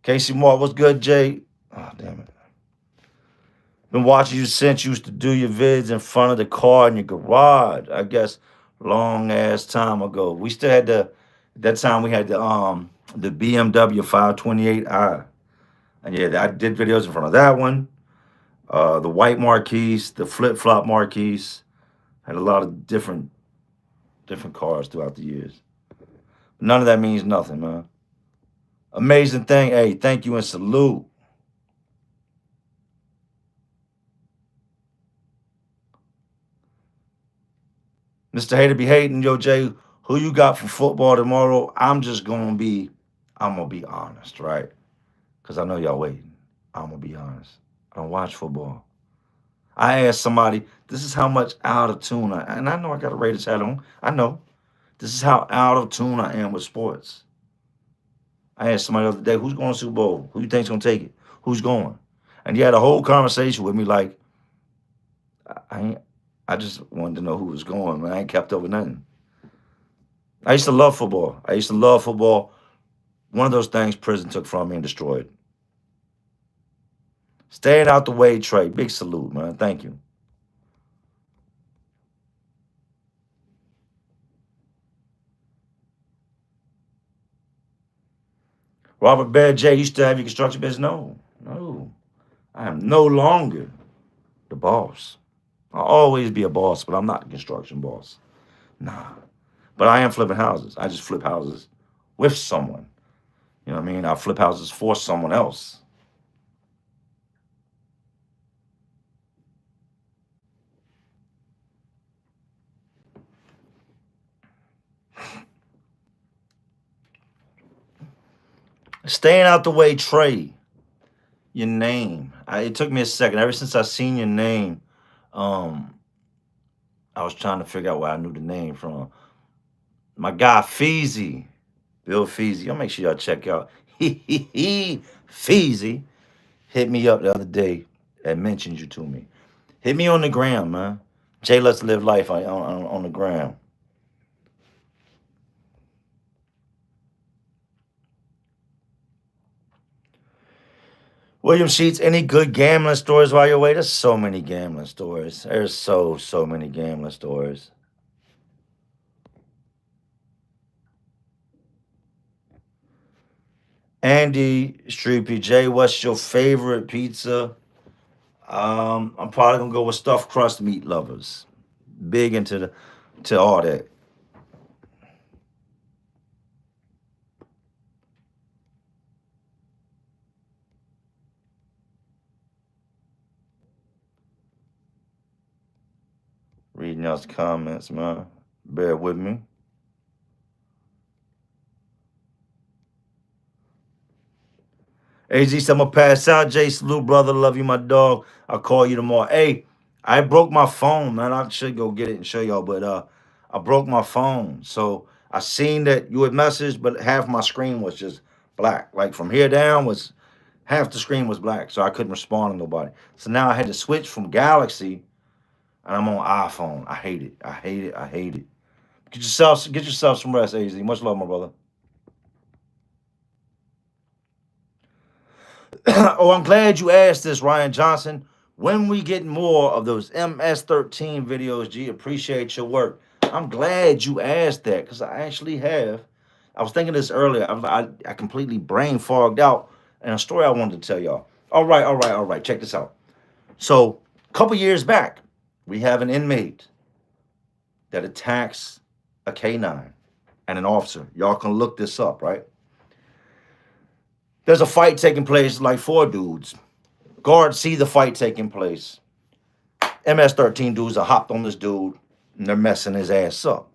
Casey Moore, what's good, Jay? Oh, damn it. Been watching you since you used to do your vids in front of the car in your garage. I guess long ass time ago. We still had that time we had the BMW 528i. And yeah, I did videos in front of that one. The white marquise, the flip flop marquise. Had a lot of different cars throughout the years. None of that means nothing, man. Amazing thing. Hey, thank you and salute. Mr. Hater be hating. Yo, Jay, who you got for football tomorrow? I'm gonna be honest, right? Because I know y'all waiting. I'm gonna be honest. I don't watch football. I asked somebody, this is how much out of tune and I know I got a Raiders hat on. I know. This is how out of tune I am with sports. I asked somebody the other day, who's going to Super Bowl? Who you think's gonna take it? Who's going? And he had a whole conversation with me like, I ain't, I just wanted to know who was going, man. I ain't kept up with nothing. I used to love football. I used to love football. One of those things prison took from me and destroyed. Staying out the way, Trey. Big salute, man. Thank you. Robert Bear J, you still have your construction business? No, no. I am no longer the boss. I'll always be a boss, but I'm not the construction boss. Nah. But I am flipping houses. I just flip houses with someone. You know what I mean? I flip houses for someone else. Staying out the way, Trey. Your name. It took me a second. Ever since I seen your name, um, I was trying to figure out where I knew the name from. My guy Feezy, Bill Feezy. Y'all make sure y'all check out Feezy. Hit me up the other day and mentioned you to me. Hit me on the gram, man. Jay, let's live life on the gram. William Sheets, any good gambling stories while you're away? There's so many gambling stories. There's so many gambling stories. Andy Street PJ, what's your favorite pizza? I'm probably gonna go with stuffed crust meat lovers. Big into to all that. Reading y'all's comments, man. Bear with me. AZ said, I'm gonna pass out. Jay, salute, brother. Love you, my dog. I'll call you tomorrow. Hey, I broke my phone, man. I should go get it and show y'all, but I broke my phone. So I seen that you had messaged, but half my screen was just black. Like from here down was half the screen was black. So I couldn't respond to nobody. So now I had to switch from Galaxy and I'm on iPhone. I hate it. I hate it. I hate it. Get yourself some rest, AZ. Much love, my brother. Oh, I'm glad you asked this, Ryan Johnson. When we get more of those MS-13 videos, G, appreciate your work. I'm glad you asked that because I actually have. I was thinking this earlier. I completely brain fogged out, and a story I wanted to tell y'all. All right. Check this out. So, a couple years back, we have an inmate that attacks a K9 and an officer. Y'all can look this up, right? There's a fight taking place, like four dudes. Guards see the fight taking place. MS-13 dudes are hopped on this dude. and they're messing his ass up.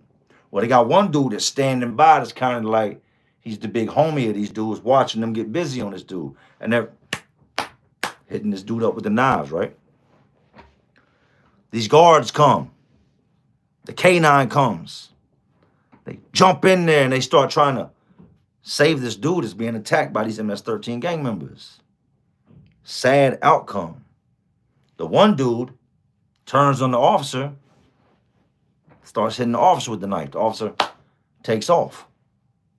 Well, they got one dude that's standing by that's kind of like he's the big homie of these dudes, watching them get busy on this dude. And they're hitting this dude up with the knives, right? These guards come. The K9 comes. They jump in there and they start trying to save this dude that's being attacked by these MS-13 gang members. Sad outcome. The one dude turns on the officer, starts hitting the officer with the knife. The officer takes off.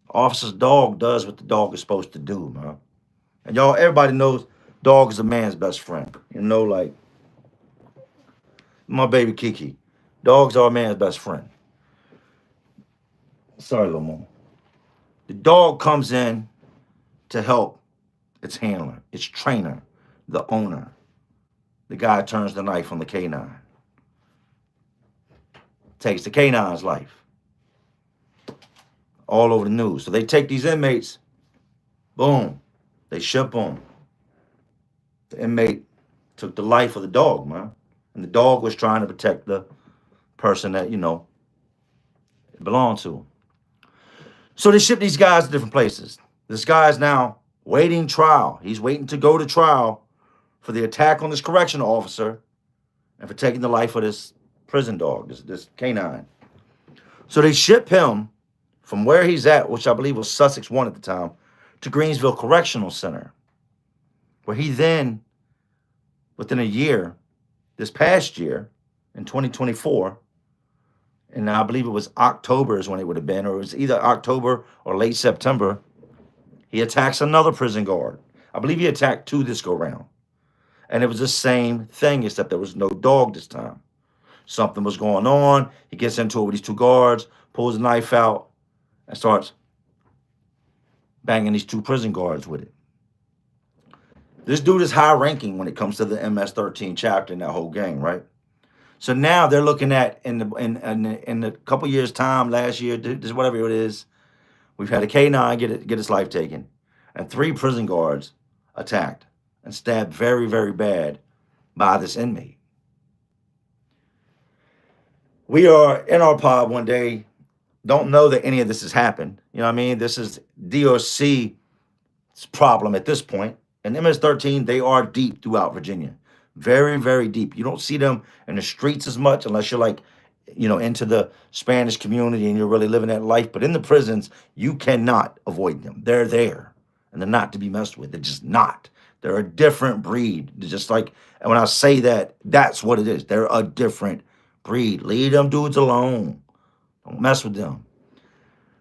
The officer's dog does what the dog is supposed to do, man. And y'all, everybody knows dog is a man's best friend. You know, like my baby Kiki. Dogs are a man's best friend. Sorry, Lamont. The dog comes in to help its handler, its trainer, the owner. The guy turns the knife on the K9. Takes the K9's life. All over the news. So they take these inmates, boom, they ship them. The inmate took the life of the dog, man. And the dog was trying to protect the person that, you know, it belonged to. So they ship these guys to different places. This guy is now waiting trial. He's waiting to go to trial for the attack on this correctional officer and for taking the life of this prison dog, this K9. So they ship him from where he's at, which I believe was Sussex 1 at the time, to Greensville Correctional Center, where he then, within a year, this past year, in 2024, and I believe it was October is when it would have been, or it was either October or late September, he attacks another prison guard. I believe he attacked 2 this go round. And it was the same thing, except there was no dog this time. Something was going on. He gets into it with these 2 guards, pulls a knife out, and starts banging these 2 prison guards with it. This dude is high ranking when it comes to the MS-13 chapter in that whole gang, right? So now they're looking at in the couple years' time, last year, this whatever it is, we've had a K9 get his life taken, and 3 prison guards attacked and stabbed very, very bad by this inmate. We are in our pod one day, don't know that any of this has happened. You know what I mean? This is DOC's problem at this point. And MS-13, they are deep throughout Virginia. Very, very deep. You don't see them in the streets as much unless you're like, you know, into the Spanish community and you're really living that life. But in the prisons, you cannot avoid them. They're there. And they're not to be messed with. They're just not. They're a different breed. They're just like, and when I say that, that's what it is. They're a different breed. Leave them dudes alone. Don't mess with them.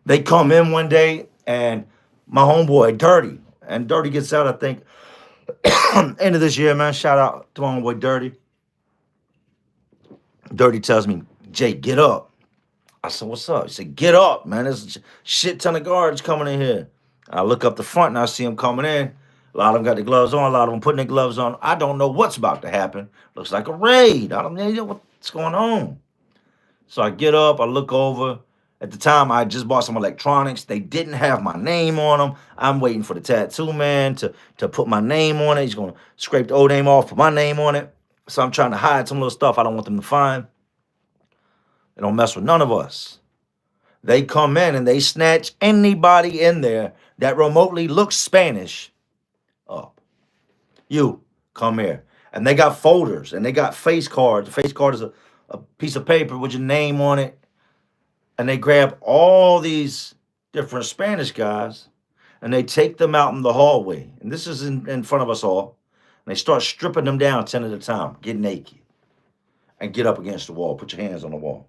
They come in one day and my homeboy, Dirty, and Dirty gets out, I think, end of this year, man. Shout out to my homeboy, Dirty. Dirty tells me, Jay, get up. I said, what's up? He said, get up, man. There's a shit ton of guards coming in here. I look up the front and I see them coming in. A lot of them got their gloves on. A lot of them putting their gloves on. I don't know what's about to happen. Looks like a raid. I don't know what's going on. So I get up. I look over. At the time, I just bought some electronics. They didn't have my name on them. I'm waiting for the tattoo man to put my name on it. He's going to scrape the old name off, put my name on it. So I'm trying to hide some little stuff I don't want them to find. They don't mess with none of us. They come in and they snatch anybody in there that remotely looks Spanish up. You, come here. And they got folders and they got face cards. A face card is a piece of paper with your name on it. And they grab all these different Spanish guys and they take them out in the hallway. And this is in front of us all. And they start stripping them down 10 at a time. Get naked. And get up against the wall. Put your hands on the wall.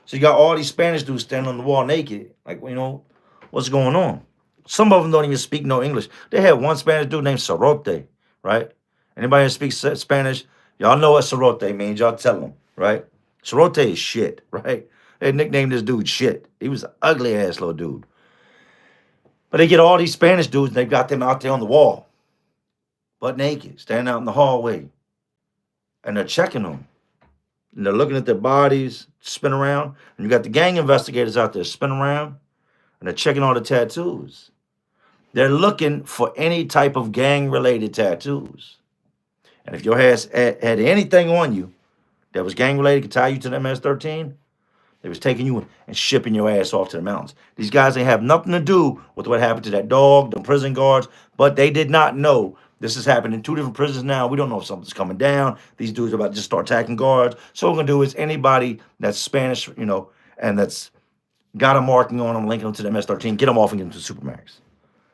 So you got all these Spanish dudes standing on the wall naked. Like, you know, what's going on? Some of them don't even speak no English. They had one Spanish dude named Cerote, right? Anybody that speaks Spanish, y'all know what Cerote means. Y'all tell them, right? Cerote is shit, right? They nicknamed this dude shit. He was an ugly ass little dude. But they get all these Spanish dudes and they got them out there on the wall. Butt naked, standing out in the hallway. And they're checking them. And they're looking at their bodies, spin around. And you got the gang investigators out there spin around. And they're checking all the tattoos. They're looking for any type of gang-related tattoos. And if your ass had anything on you that was gang-related, could tie you to the MS-13, They was taking you and shipping your ass off to the mountains. These guys ain't have nothing to do with what happened to that dog, the prison guards, but they did not know. This has happened in 2 different prisons now. We don't know if something's coming down. These dudes are about to just start attacking guards. So what we're gonna do is anybody that's Spanish, and that's got a marking on them, linking them to the MS-13, get them off and get them to Supermax.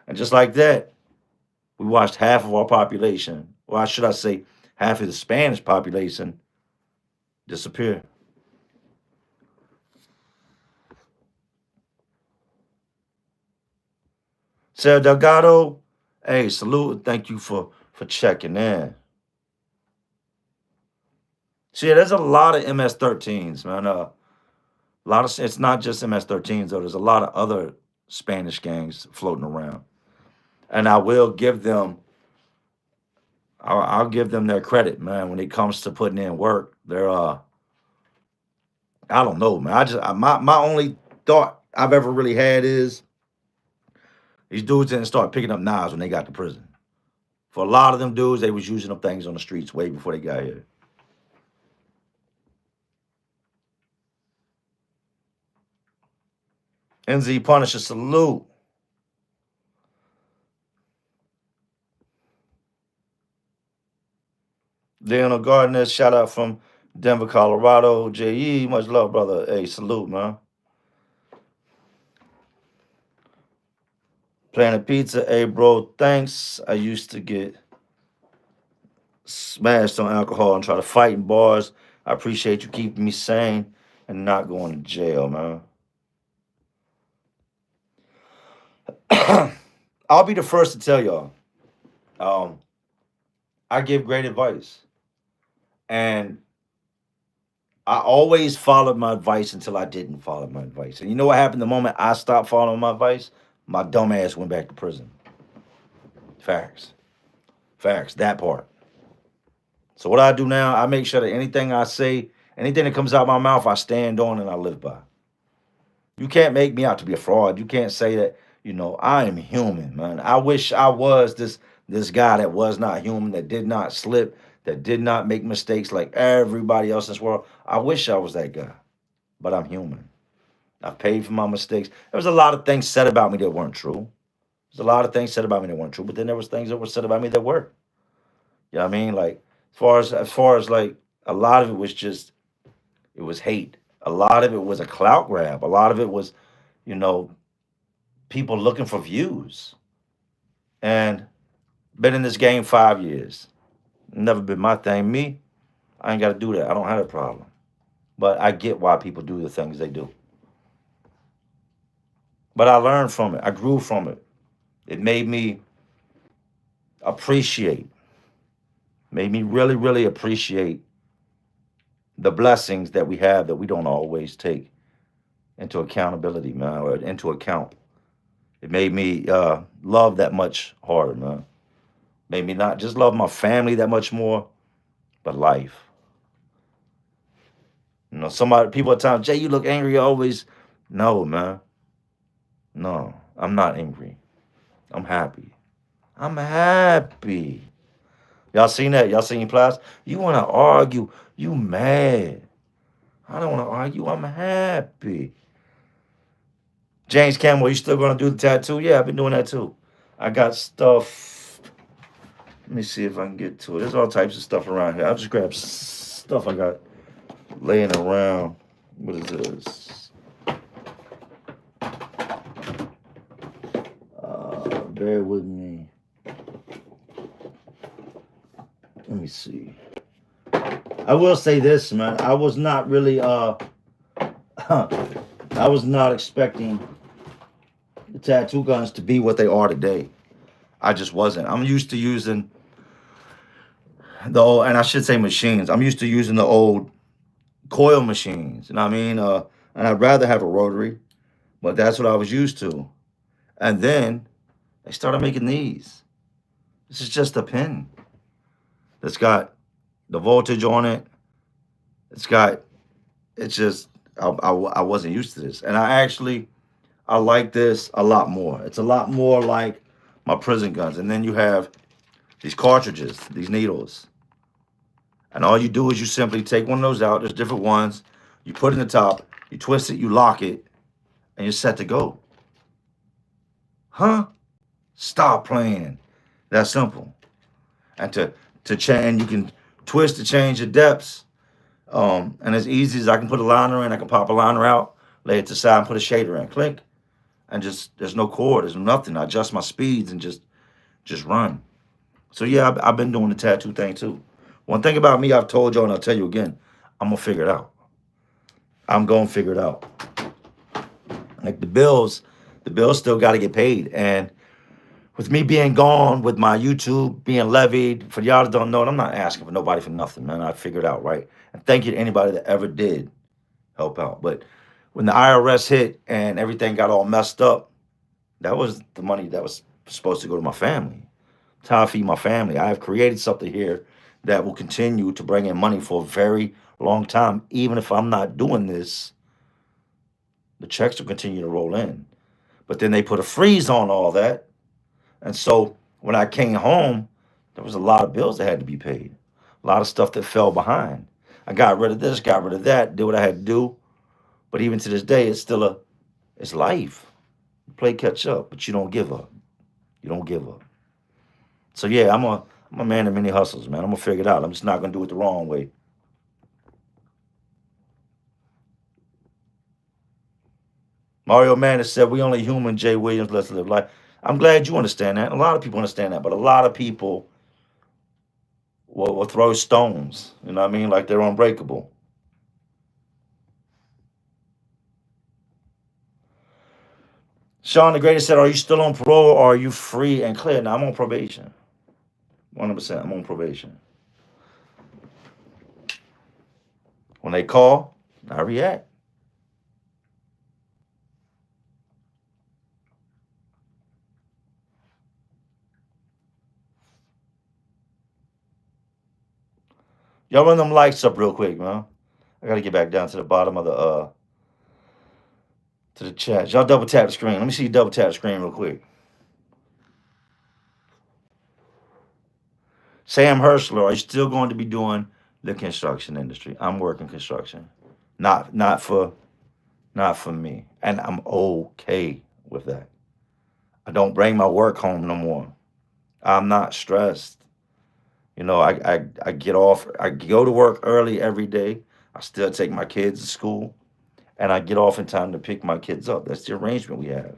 And just like that, we watched half of our population, or should I say, half of the Spanish population disappear. Sarah Delgado, hey, salute and thank you for checking in. See, there's a lot of MS-13s, man. A lot of it's not just MS-13s though. There's a lot of other Spanish gangs floating around, and I will give them. I'll give them their credit, man. When it comes to putting in work, they're I don't know, man. My only thought I've ever really had is these dudes didn't start picking up knives when they got to prison. For a lot of them dudes, they was using up things on the streets way before they got here. NZ Punisher, salute. Daniel Gardner, shout out from Denver, Colorado. JE, much love, brother. Hey, salute, man. Planet Pizza, hey, bro, thanks. I used to get smashed on alcohol and try to fight in bars. I appreciate you keeping me sane and not going to jail, man. I'll be the first to tell y'all. I give great advice. And I always followed my advice until I didn't follow my advice. And you know what happened the moment I stopped following my advice? My dumb ass went back to prison. Facts. Facts. That part. So what I do now, I make sure that anything I say, anything that comes out my mouth, I stand on and I live by. You can't make me out to be a fraud. You can't say that, I am human, man. I wish I was this guy that was not human, that did not slip, that did not make mistakes like everybody else in this world. I wish I was that guy, but I'm human. I've paid for my mistakes. There was a lot of things said about me that weren't true. There's a lot of things said about me that weren't true, but then there was things that were said about me that were. You know what I mean? Like as far as like a lot of it was just it was hate. A lot of it was a clout grab. A lot of it was, you know, people looking for views. And been in this game 5 years. Never been my thing. Me, I ain't got to do that. I don't have a problem. But I get why people do the things they do. But I learned from it. I grew from it. It made me appreciate, made me really, really appreciate the blessings that we have that we don't always take into accountability, man, or into account. It made me love that much harder, man. Made me not just love my family that much more, but life. People at times, Jay, you look angry always. No, man. No, I'm not angry. I'm happy. I'm happy. Y'all seen that? Y'all seen Plas? You want to argue? You mad? I don't want to argue. I'm happy. James Campbell, you still gonna do the tattoo? Yeah, I've been doing that too. I got stuff. Let me see if I can get to it. There's all types of stuff around here. I'll just grab stuff I got laying around. What is this? Bear with me. Let me see. I will say this, man. I was not really I was not expecting the tattoo guns to be what they are today. I just wasn't. I'm used to using the old, and I should say machines. I'm used to using the old coil machines. You know what I mean? And I'd rather have a rotary, but that's what I was used to. And then they started making these. This is just a pin that's got the voltage on it. It's just, I wasn't used to this. And I like this a lot more. It's a lot more like my prison guns. And then you have these cartridges, these needles. And all you do is you simply take one of those out. There's different ones. You put in the top. You twist it, you lock it, and you're set to go. Huh? Stop playing. That simple. And to change, you can twist to change the depths. And as easy as I can put a liner in, I can pop a liner out, lay it to the side, and put a shader in. Click. And just there's no cord, there's nothing. I adjust my speeds and just run. So yeah, I've been doing the tattoo thing too. One thing about me, I've told y'all, and I'll tell you again, I'm gonna figure it out. I'm gonna figure it out. Like the bills still got to get paid. And with me being gone, with my YouTube being levied, for y'all that don't know, I'm not asking for nobody for nothing, man. I figured out, right? And thank you to anybody that ever did help out. But when the IRS hit and everything got all messed up, that was the money that was supposed to go to my family. It's how I feed my family. I have created something here that will continue to bring in money for a very long time. Even if I'm not doing this, the checks will continue to roll in. But then they put a freeze on all that. And so when I came home, there was a lot of bills that had to be paid, a lot of stuff that fell behind. I got rid of this, got rid of that, did what I had to do. But even to this day, it's life. You play catch up, but you don't give up. You don't give up. So yeah, I'm a man of many hustles, man. I'm gonna figure it out. I'm just not gonna do it the wrong way. Mario Manis said, "We only human." Jay Williams, let's live life. I'm glad you understand that. A lot of people understand that, but a lot of people will throw stones. You know what I mean? Like they're unbreakable. Sean the Greatest said, "Are you still on parole or are you free and clear?" Now I'm on probation. 100%. I'm on probation. When they call, I react. Y'all run them lights up real quick, man. I gotta get back down to the bottom of the to the chat. Y'all double tap the screen. Let me see you double tap the screen real quick. Sam Herschler, are you still going to be doing the construction industry? I'm working construction. Not for me. And I'm okay with that. I don't bring my work home no more. I'm not stressed. You know, I get off, I go to work early every day. I still take my kids to school and I get off in time to pick my kids up. That's the arrangement we have.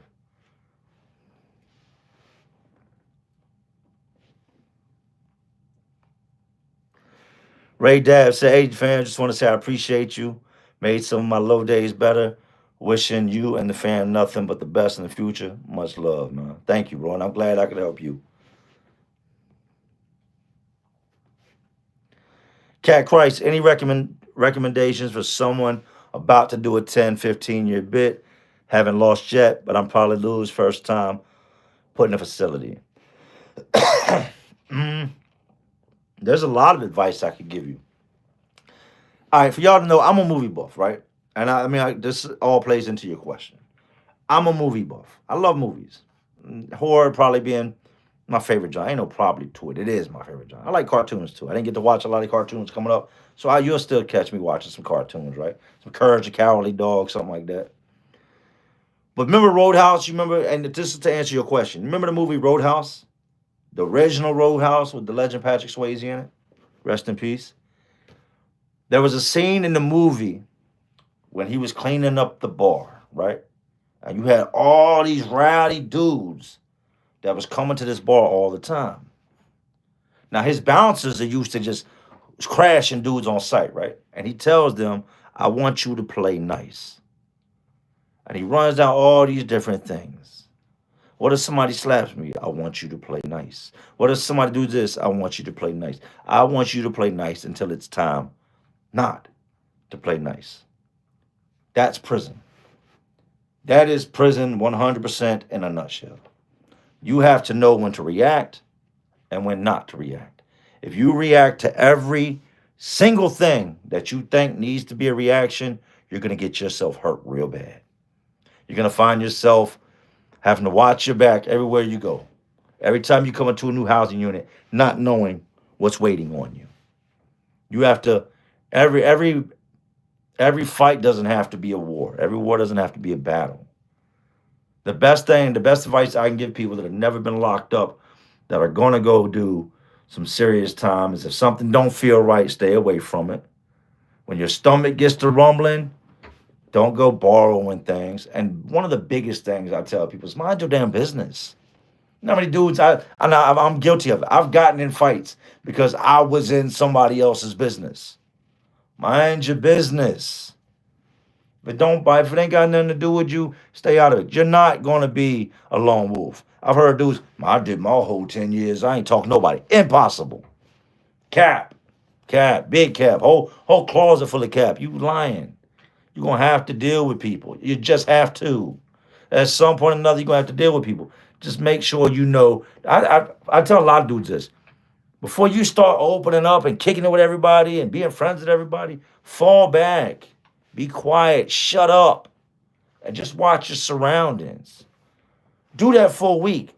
Ray Dab said, "Hey fam, just want to say I appreciate you. Made some of my low days better. Wishing you and the fam nothing but the best in the future. Much love, man. Thank you, bro. And I'm glad I could help you." Cat Christ, any recommendations for someone about to do a 10, 15-year bit? Haven't lost yet, but I'm probably lose first time putting a facility. Mm, there's a lot of advice I could give you. All right, for y'all to know, I'm a movie buff, right? And this all plays into your question. I'm a movie buff. I love movies. Horror probably being my favorite genre. Ain't no probably to it. It is my favorite genre. I like cartoons too. I didn't get to watch a lot of cartoons coming up, so you'll still catch me watching some cartoons, right? Some Courage the Cowardly Dog, something like that. But remember Roadhouse? You remember? And this is to answer your question. Remember the movie Roadhouse, the original Roadhouse with the legend Patrick Swayze in it? Rest in peace. There was a scene in the movie when he was cleaning up the bar, right? And you had all these rowdy dudes that was coming to this bar all the time. Now his bouncers are used to just crashing dudes on sight, right? And he tells them, "I want you to play nice." And he runs down all these different things. What if somebody slaps me? I want you to play nice. What if somebody do this? I want you to play nice. I want you to play nice until it's time not to play nice. That's prison. That is prison 100% in a nutshell. You have to know when to react and when not to react. If you react to every single thing that you think needs to be a reaction, you're going to get yourself hurt real bad. You're going to find yourself having to watch your back everywhere you go. Every time you come into a new housing unit, not knowing what's waiting on you. You have to every Every fight doesn't have to be a war. Every war doesn't have to be a battle. The best thing, the best advice I can give people that have never been locked up, that are gonna go do some serious time, is if something don't feel right, stay away from it. When your stomach gets to rumbling, don't go borrowing things. And one of the biggest things I tell people is mind your damn business. You know how many dudes I'm guilty of it. I've gotten in fights because I was in somebody else's business. Mind your business. But don't buy if it ain't got nothing to do with you, stay out of it. You're not gonna be a lone wolf. I've heard dudes, I did my whole 10 years. I ain't talking to nobody. Impossible. Cap. Cap. Big cap. Whole closet full of cap. You lying. You're gonna have to deal with people. You just have to. At some point or another, you're gonna have to deal with people. Just make sure you know. I tell a lot of dudes this. Before you start opening up and kicking it with everybody and being friends with everybody, fall back. Be quiet. Shut up. And just watch your surroundings. Do that for a week.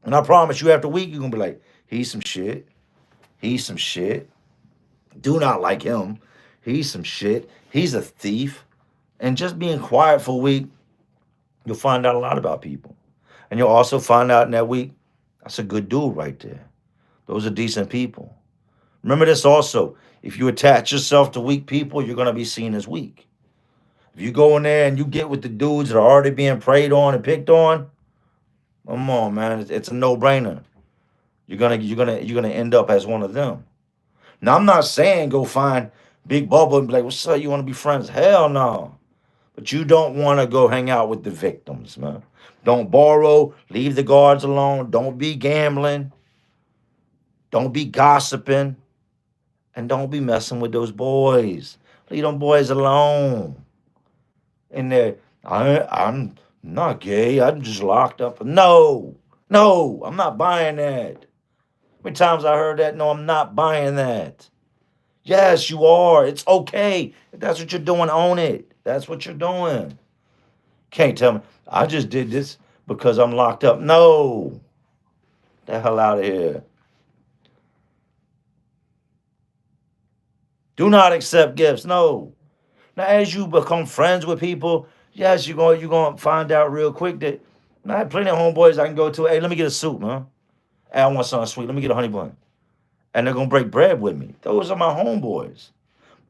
And I promise you, after a week, you're gonna be like, he's some shit. He's some shit. Do not like him. He's some shit. He's a thief. And just being quiet for a week, you'll find out a lot about people. And you'll also find out in that week, that's a good dude right there. Those are decent people. Remember this also. If you attach yourself to weak people, you're going to be seen as weak. If you go in there and you get with the dudes that are already being preyed on and picked on, come on, man. It's a no-brainer. You're gonna end up as one of them. Now, I'm not saying go find Big Bubba and be like, what's up? You want to be friends? Hell no. But you don't want to go hang out with the victims, man. Don't borrow. Leave the guards alone. Don't be gambling. Don't be gossiping. And don't be messing with those boys. Leave them boys alone. And I'm not gay. I'm just locked up. No. No, I'm not buying that. How many times I heard that? No, I'm not buying that. Yes, you are. It's okay. If that's what you're doing, own it. That's what you're doing. Can't tell me, I just did this because I'm locked up. No. The hell out of here. Do not accept gifts. No. Now, as you become friends with people, yes, you're gonna find out real quick that I have plenty of homeboys I can go to. Hey, let me get a soup, man. Hey, I want something sweet. Let me get a honey bun. And they're gonna break bread with me. Those are my homeboys.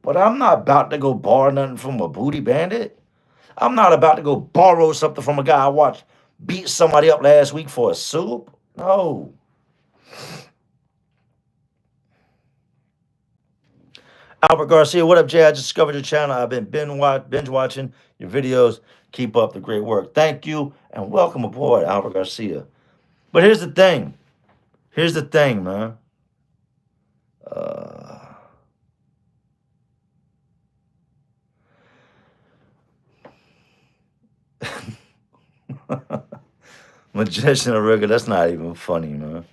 But I'm not about to go borrow nothing from a booty bandit. I'm not about to go borrow something from a guy I watched beat somebody up last week for a soup. No. Albert Garcia, what up, Jay? I just discovered your channel. I've been binge watching your videos. Keep up the great work. Thank you, and welcome aboard, Albert Garcia. But here's the thing. Here's the thing, man. Uh, Magician of Rigor, that's not even funny, man.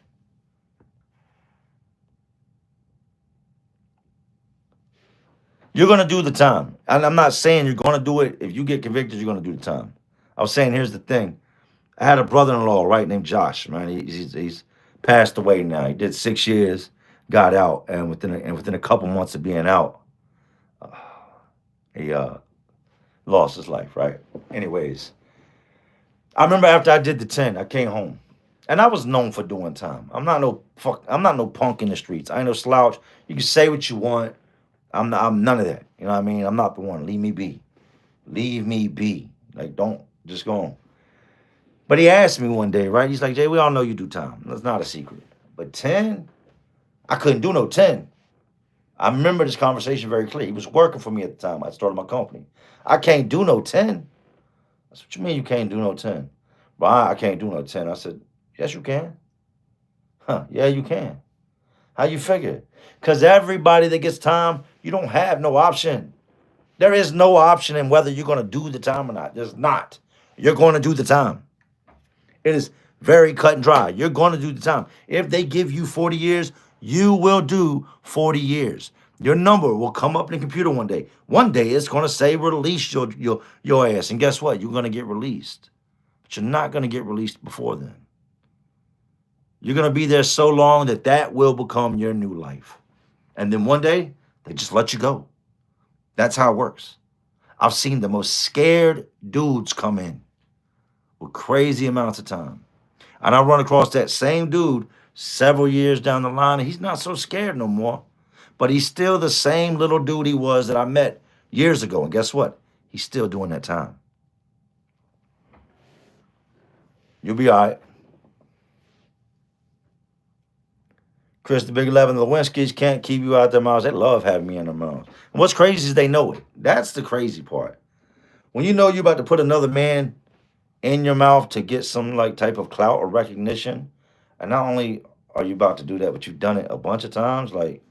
You're gonna do the time. And I'm not saying you're gonna do it. If you get convicted, you're gonna do the time. I was saying, here's the thing. I had a brother-in-law, right, named Josh, man. He's passed away now. He did 6 years, got out, and within a couple months of being out, uh, he lost his life, right? Anyways, I remember after I did the 10, I came home. And I was known for doing time. I'm not no punk in the streets. I ain't no slouch. You can say what you want. I'm none of that. You know what I mean? I'm not the one. Leave me be. Leave me be. Like, don't just go on. But he asked me one day, right? He's like, Jay, we all know you do time. That's not a secret. But 10, I couldn't do no 10. I remember this conversation very clear. He was working for me at the time. I started my company. I can't do no 10. That's what you mean you can't do no 10. But I can't do no 10. I said, yes, you can. Huh, yeah, you can. How you figure? Because everybody that gets time, you don't have no option. There is no option in whether you're going to do the time or not. There's not. You're going to do the time. It is very cut and dry. You're going to do the time. If they give you 40 years, you will do 40 years. Your number will come up in the computer one day. One day it's going to say release your ass. And guess what? You're going to get released. But you're not going to get released before then. You're going to be there so long that will become your new life. And then one day, they just let you go. That's how it works. I've seen the most scared dudes come in with crazy amounts of time. And I run across that same dude several years down the line, and he's not so scared no more. But he's still the same little dude he was that I met years ago. And guess what? He's still doing that time. You'll be all right. Chris, the Big 11, the Lewinsky's can't keep you out their mouths. They love having me in their mouths. And what's crazy is they know it. That's the crazy part. When you know you're about to put another man in your mouth to get some like type of clout or recognition, and not only are you about to do that, but you've done it a bunch of times, like,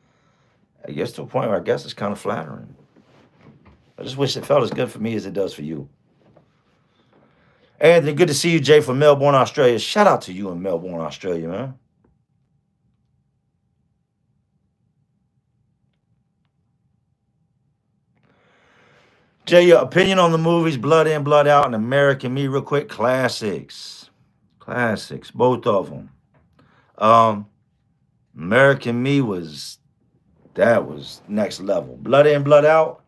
it gets to a point where I guess it's kind of flattering. I just wish it felt as good for me as it does for you. Anthony, good to see you, Jay, from Melbourne, Australia. Shout out to you in Melbourne, Australia, man. Jay, your opinion on the movies Blood In, Blood Out and American Me, real quick. Classics. Classics, both of them. American Me that was next level. Blood In, Blood Out,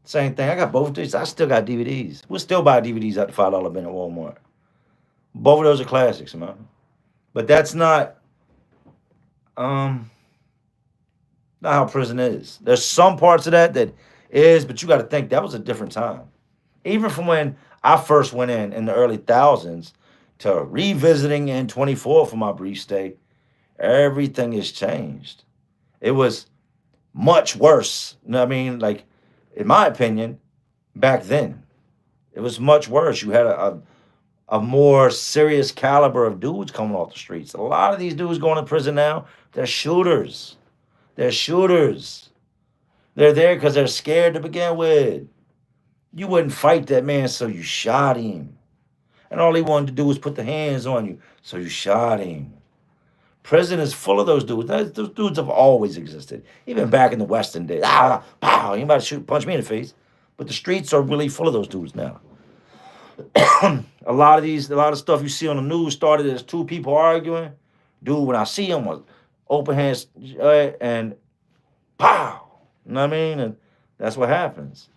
same thing. I got both of these. I still got DVDs. We'll still buy DVDs at the $5 bin at Walmart. Both of those are classics, man. But that's not how prison is. There's some parts of that is, but you got to think that was a different time. Even from when I first went in the early thousands to revisiting in 24 for my brief stay, everything has changed. It was much worse. You know what I mean? Like, in my opinion, back then, it was much worse. You had a more serious caliber of dudes coming off the streets. A lot of these dudes going to prison now, they're shooters. They're shooters. They're there because they're scared to begin with. You wouldn't fight that man, so you shot him. And all he wanted to do was put the hands on you, so you shot him. Prison is full of those dudes. Those dudes have always existed. Even back in the Western days. Pow, you about to punch me in the face. But the streets are really full of those dudes now. a lot of stuff you see on the news started as two people arguing. Dude, when I see him, was open hands and pow. You know what I mean? And that's what happens.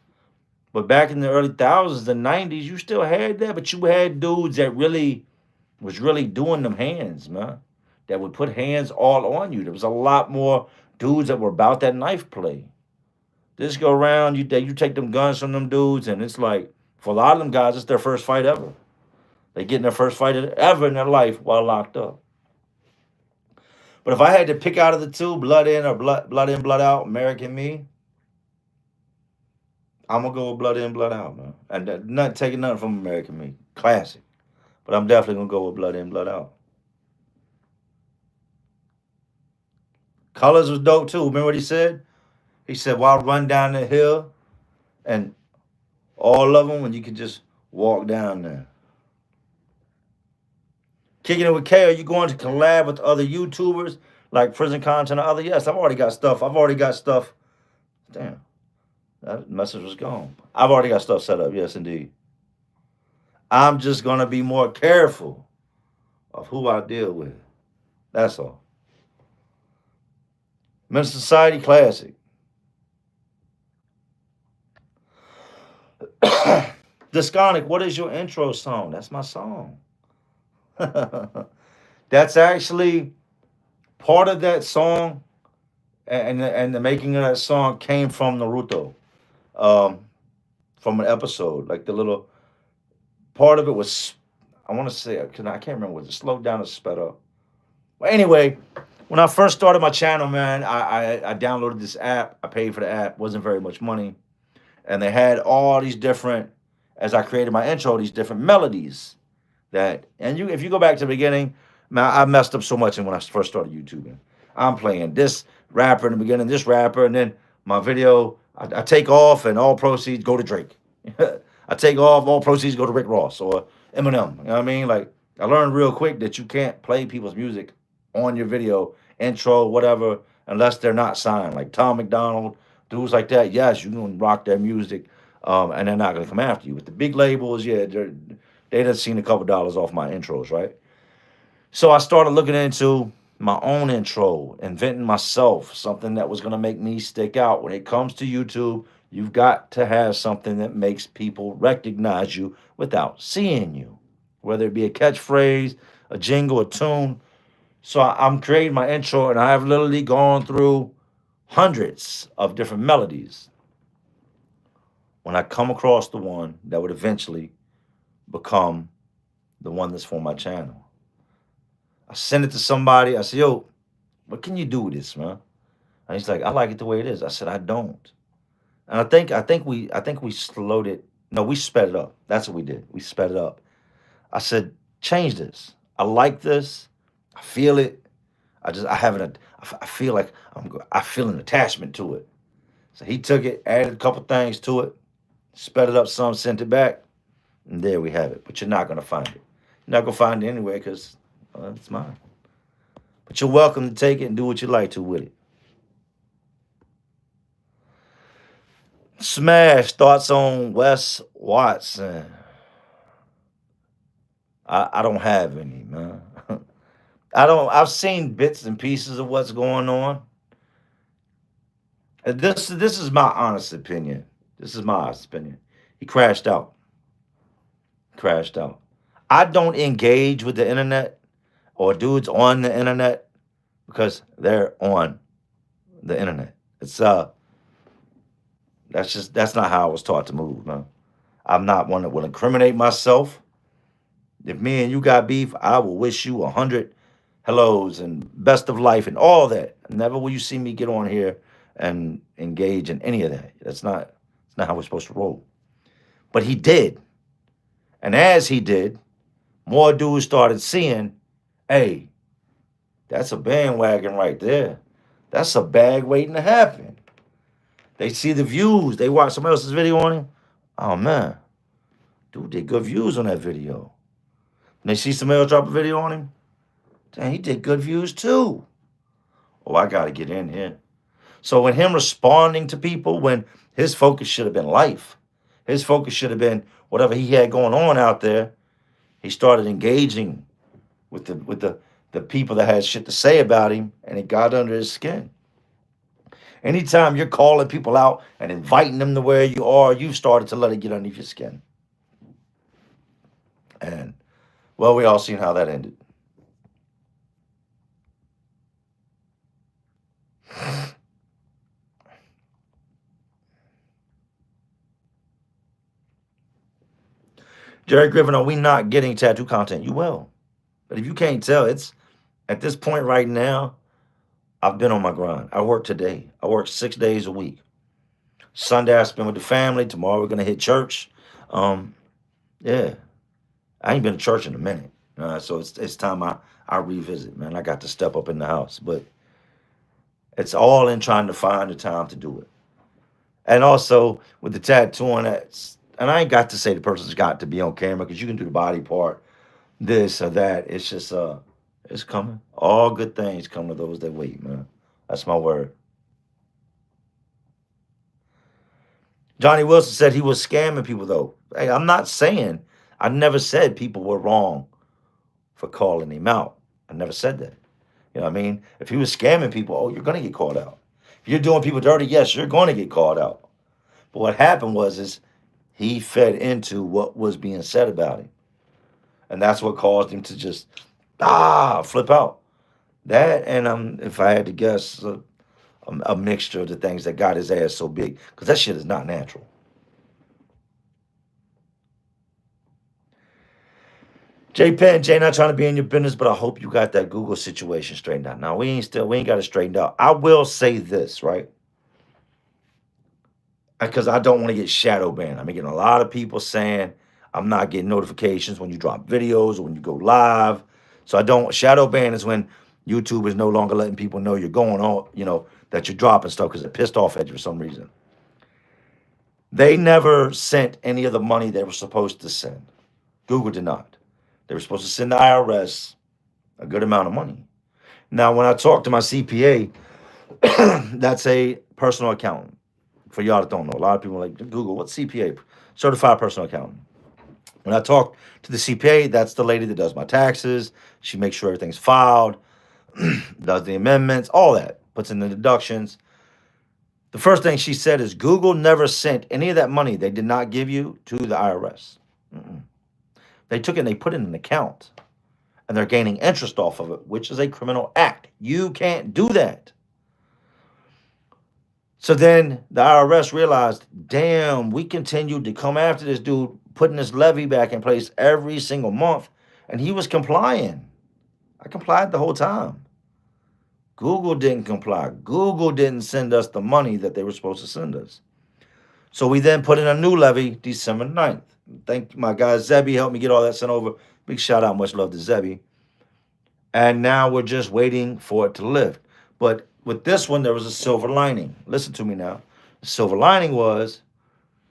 But back in the early thousands, the 90s, you still had that, but you had dudes that was really doing them hands, man. That would put hands all on you. There was a lot more dudes that were about that knife play. This go around, you take them guns from them dudes, and it's like, for a lot of them guys, it's their first fight ever. They get in their first fight ever in their life while locked up. But if I had to pick out of the two, Blood In or Blood In, Blood Out, American Me, I'm gonna go with Blood In, Blood Out, man. And not taking nothing from American Me, classic. But I'm definitely gonna go with Blood In, Blood Out. Colors was dope too. Remember what he said? He said, "Why run down the hill and all of them when you could just walk down there?" Kicking it with K, are you going to collab with other YouTubers like prison content or other? Yes, I've already got stuff. Damn, that message was gone. I've already got stuff set up. Yes, indeed. I'm just going to be more careful of who I deal with. That's all. Men's Society Classic. Disconic, what is your intro song? That's my song. That's actually part of that song, and the making of that song came from Naruto, from an episode. Like the little part of it was, I want to say, I can't remember, was it slowed down or sped up? Well, anyway, when I first started my channel, man, I downloaded this app. I paid for the app, wasn't very much money, and they had all these different, as I created my intro, these different melodies. If you go back to the beginning, man, I messed up so much when I first started YouTubing. I'm playing this rapper in the beginning, this rapper, and then my video, I take off and all proceeds go to Drake. I take off, all proceeds go to Rick Ross or Eminem. You know what I mean? Like, I learned real quick that you can't play people's music on your video, intro, whatever, unless they're not signed. Like Tom McDonald, dudes like that, yes, you can rock their music, and they're not going to come after you. But the big labels, yeah, they done seen a couple dollars off my intros, right? So I started looking into my own intro, inventing myself, something that was going to make me stick out. When it comes to YouTube, You've got to have something that makes people recognize you without seeing you, whether it be a catchphrase, a jingle, a tune. So I'm creating my intro, and I have literally gone through hundreds of different melodies when I come across the one that would eventually become the one that's for my channel. I send it to somebody. I say, yo, what can you do with this, man? And he's like, I like it the way it is. I said, I don't. And I think we slowed it. No, we sped it up. That's what we did. We sped it up. I said, change this. I like this. I feel it. I have an I feel like I feel an attachment to it. So he took it, added a couple things to it, sped it up some, sent it back, and there we have it. But you're not gonna find it. You're not gonna find it anyway because it's mine. But you're welcome to take it and do what you like to with it. Smash thoughts on Wes Watson. I don't have any, man. I don't. I've seen bits and pieces of what's going on. This is my honest opinion. This is my honest opinion. He crashed out. Crashed out. I don't engage with the internet or dudes on the internet because they're on the internet. It's that's not how I was taught to move, man. I'm not one that will incriminate myself. If me and you got beef, I will wish you 100 hellos and best of life and all that. Never will you see me get on here and engage in any of that. That's not how we're supposed to roll. But he did. And as he did, more dudes started seeing, hey, that's a bandwagon right there. That's a bag waiting to happen. They see the views. They watch somebody else's video on him. Oh man, dude did good views on that video. And they see somebody else drop a video on him. Dang, he did good views too. Oh, I gotta get in here. So when him responding to people, when his focus should have been life, his focus should have been whatever he had going on out there. He started engaging with the people that had shit to say about him, and it got under his skin. Anytime you're calling people out and inviting them to where you are, you've started to let it get underneath your skin. And well, we all seen how that ended. Jerry Griffin, are we not getting tattoo content? You will. But if you can't tell, it's at this point right now, I've been on my grind. I work today. I work 6 days a week. Sunday I spend with the family. Tomorrow we're gonna hit church. Um, yeah. I ain't been to church in a minute. So it's time I revisit, man. I got to step up in the house. But it's all in trying to find the time to do it. And also with the tattooing, and I ain't got to say the person's got to be on camera because you can do the body part, this or that. It's just it's coming. All good things come to those that wait, man. That's my word. Johnny Wilson said he was scamming people though. Hey, I'm not saying I never said people were wrong for calling him out. I never said that. You know what I mean? If he was scamming people, oh, you're gonna get called out. If you're doing people dirty, yes, you're gonna get called out. But what happened was is he fed into what was being said about him. And that's what caused him to just flip out. That and if I had to guess, a mixture of the things that got his ass so big. Because that shit is not natural. Jay Penn, Jay not trying to be in your business, but I hope you got that Google situation straightened out. Now we ain't got it straightened out. I will say this, right? Because I don't want to get shadow banned. I'm getting a lot of people saying I'm not getting notifications when you drop videos or when you go live. So I don't shadow ban is when YouTube is no longer letting people know you're going on, that you're dropping stuff because they're pissed off at you for some reason. They never sent any of the money they were supposed to send. Google did not. They were supposed to send the IRS a good amount of money. Now, when I talk to my CPA, that's a personal accountant. For y'all that don't know, a lot of people are like, Google, what's CPA? Certified personal accountant. When I talk to the CPA, that's the lady that does my taxes. She makes sure everything's filed, does the amendments, all that, puts in the deductions. The first thing she said is Google never sent any of that money they did not give you to the IRS. Mm-mm. They took it and they put it in an account, and they're gaining interest off of it, which is a criminal act. You can't do that. So then the IRS realized, damn, we continued to come after this dude, putting this levy back in place every single month, and he was complying. I complied the whole time. Google didn't comply. Google didn't send us the money that they were supposed to send us. So we then put in a new levy December 9th. Thank my guy Zebby helped me get all that sent over. Big shout out, much love to Zebby. And now we're just waiting for it to lift. But with this one, there was a silver lining. Listen to me now. The silver lining was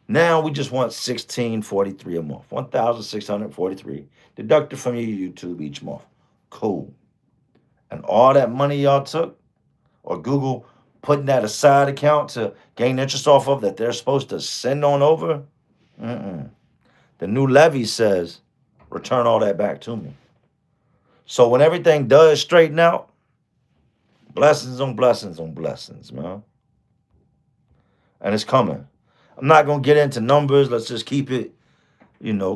now we just want 1643 a month, 1,643 deducted from your YouTube each month. Cool. And all that money y'all took, or Google putting that aside account to gain interest off of that they're supposed to send on over, the new levy says return all that back to me. So when everything does straighten out, blessings on blessings on blessings, man. And it's coming. I'm not gonna get into numbers. Let's just keep it,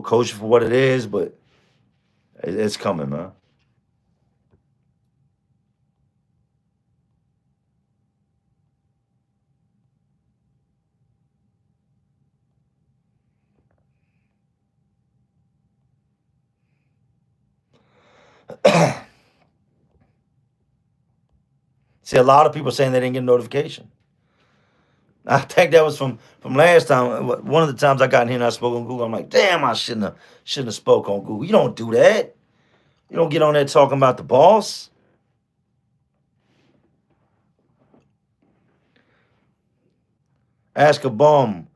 kosher for what it is. But it's coming, man. See, a lot of people saying they didn't get a notification. I think that was from last time. One of the times I got in here and I spoke on Google, I'm like, damn, I shouldn't have spoke on Google. You don't do that. You don't get on there talking about the boss. Ask a bum.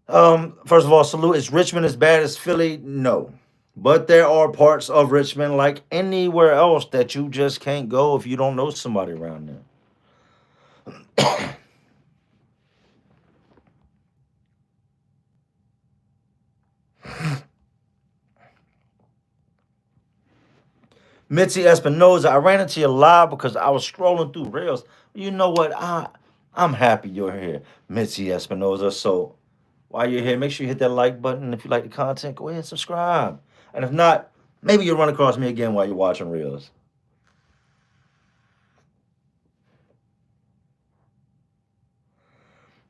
First of all, salute. Is Richmond as bad as Philly? No. But there are parts of Richmond, like anywhere else, that you just can't go if you don't know somebody around there. Mitzi Espinoza, I ran into your live because I was scrolling through Reels. You know what? I'm happy you're here, Mitzi Espinoza. So while you're here, make sure you hit that like button. If you like the content, go ahead and subscribe. And if not, maybe you'll run across me again while you're watching Reels.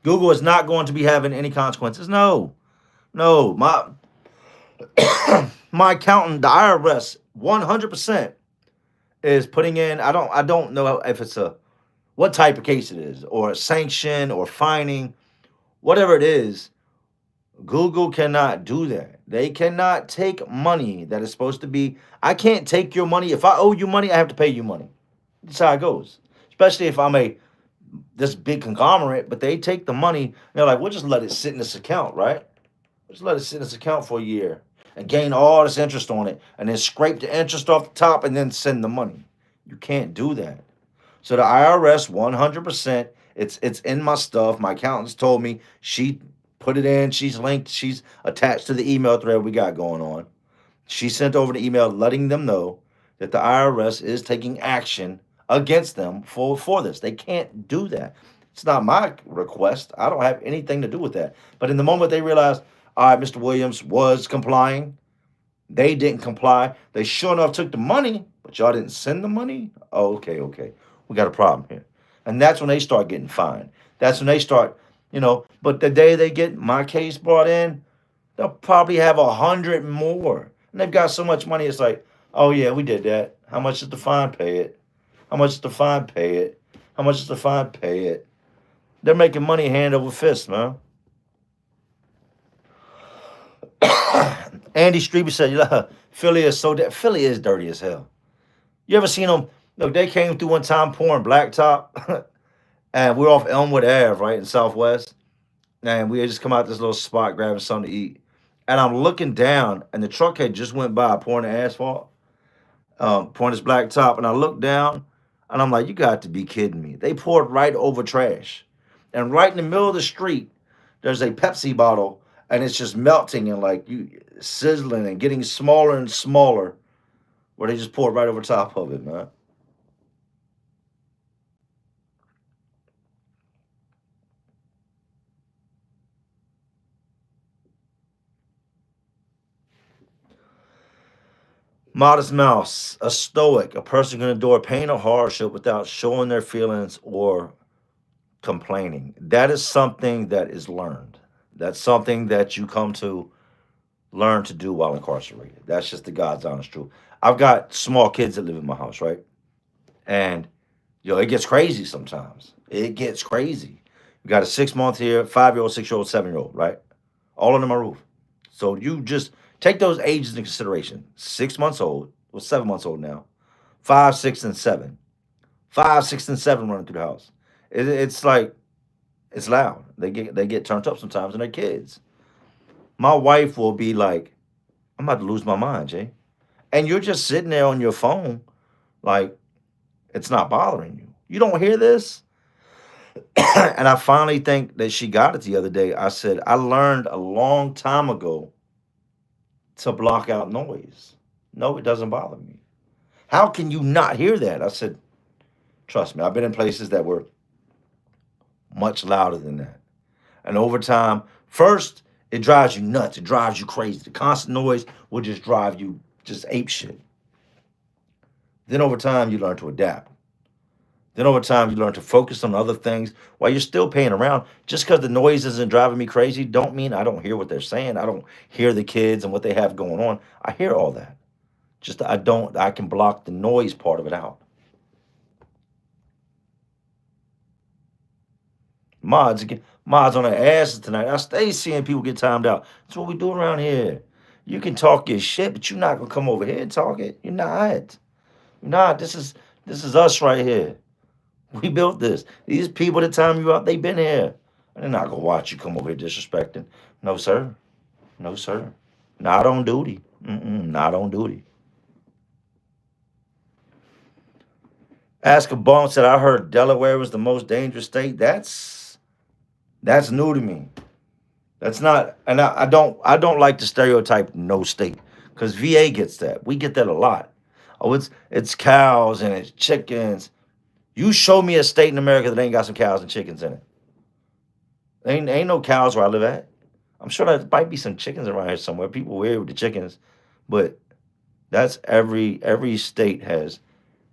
Google is not going to be having any consequences. No, no. My accountant, the IRS, 100% is putting in. I don't know if it's a what type of case it is, or a sanction, or fining, whatever it is. Google cannot do that. They cannot take money that is supposed to be. I can't take your money. If I owe you money, I have to pay you money. That's how it goes. Especially if I'm this big conglomerate, but they take the money. And they're like, we'll just let it sit in this account, right? Just let it sit in this account for a year and gain all this interest on it, and then scrape the interest off the top and then send the money. You can't do that. So the IRS, 100%, it's in my stuff. My accountant's told me she put it in. She's linked. She's attached to the email thread we got going on. She sent over the email letting them know that the IRS is taking action against them for this. They can't do that. It's not my request. I don't have anything to do with that. But in the moment they realized, all right, Mr. Williams was complying, they didn't comply. They sure enough took the money, but y'all didn't send the money. Oh, okay. We got a problem here. And that's when they start getting fined. That's when they start, but the day they get my case brought in, they'll probably have 100 more. And they've got so much money, it's like, oh yeah, we did that. How much is the fine? Pay it. How much is the fine? Pay it. How much is the fine? Pay it. They're making money hand over fist, man. Andy Strebe said, Philly is Philly is dirty as hell. You ever seen them? Look, they came through one time pouring blacktop, and we're off Elmwood Ave, right, in Southwest. And we had just come out this little spot grabbing something to eat. And I'm looking down, and the truck had just went by pouring the asphalt, pouring this blacktop. And I look down, and I'm like, you got to be kidding me. They poured right over trash. And right in the middle of the street, there's a Pepsi bottle, and it's just melting and like you sizzling and getting smaller and smaller, where they just poured right over top of it, man. Modest mouse, a stoic, a person can endure pain or hardship without showing their feelings or complaining. That is something that is learned. That's something that you come to learn to do while incarcerated. That's just the God's honest truth. I've got small kids that live in my house, right? And it gets crazy sometimes. It gets crazy. You got a 6 month here, 5-year-old, 6-year old, 7-year old, right? All under my roof. So you just take those ages into consideration. 6 months old, well, 7 months old now. 5, 6, and 7. 5, 6, and 7 running through the house. It's like it's loud. They get turned up sometimes, and they're kids. My wife will be like, "I'm about to lose my mind, Jay," and you're just sitting there on your phone, like it's not bothering you. You don't hear this, and I finally think that she got it the other day. I said, I learned a long time ago to block out noise. No, it doesn't bother me. How can you not hear that? I said, trust me, I've been in places that were much louder than that. And over time, first, it drives you nuts. It drives you crazy. The constant noise will just drive you just ape shit. Then over time, you learn to adapt. Then over time, you learn to focus on other things while you're still paying around. Just because the noise isn't driving me crazy, don't mean I don't hear what they're saying. I don't hear the kids and what they have going on. I hear all that. Just I don't. I can block the noise part of it out. Mods on their asses tonight. I stay seeing people get timed out. That's what we do around here. You can talk your shit, but you're not gonna come over here and talk it. You're not. You're not. This is us right here. We built this. These people that time you out, they've been here. And they're not gonna watch you come over here disrespecting. No, sir. No, sir. Not on duty. Not on duty. Ask a bum said I heard Delaware was the most dangerous state. That's new to me. That's not, and I don't like to stereotype no state because VA gets that. We get that a lot. Oh, it's cows and it's chickens. You show me a state in America that ain't got some cows and chickens in it. Ain't no cows where I live at. I'm sure there might be some chickens around here somewhere. People weird with the chickens, but that's every state has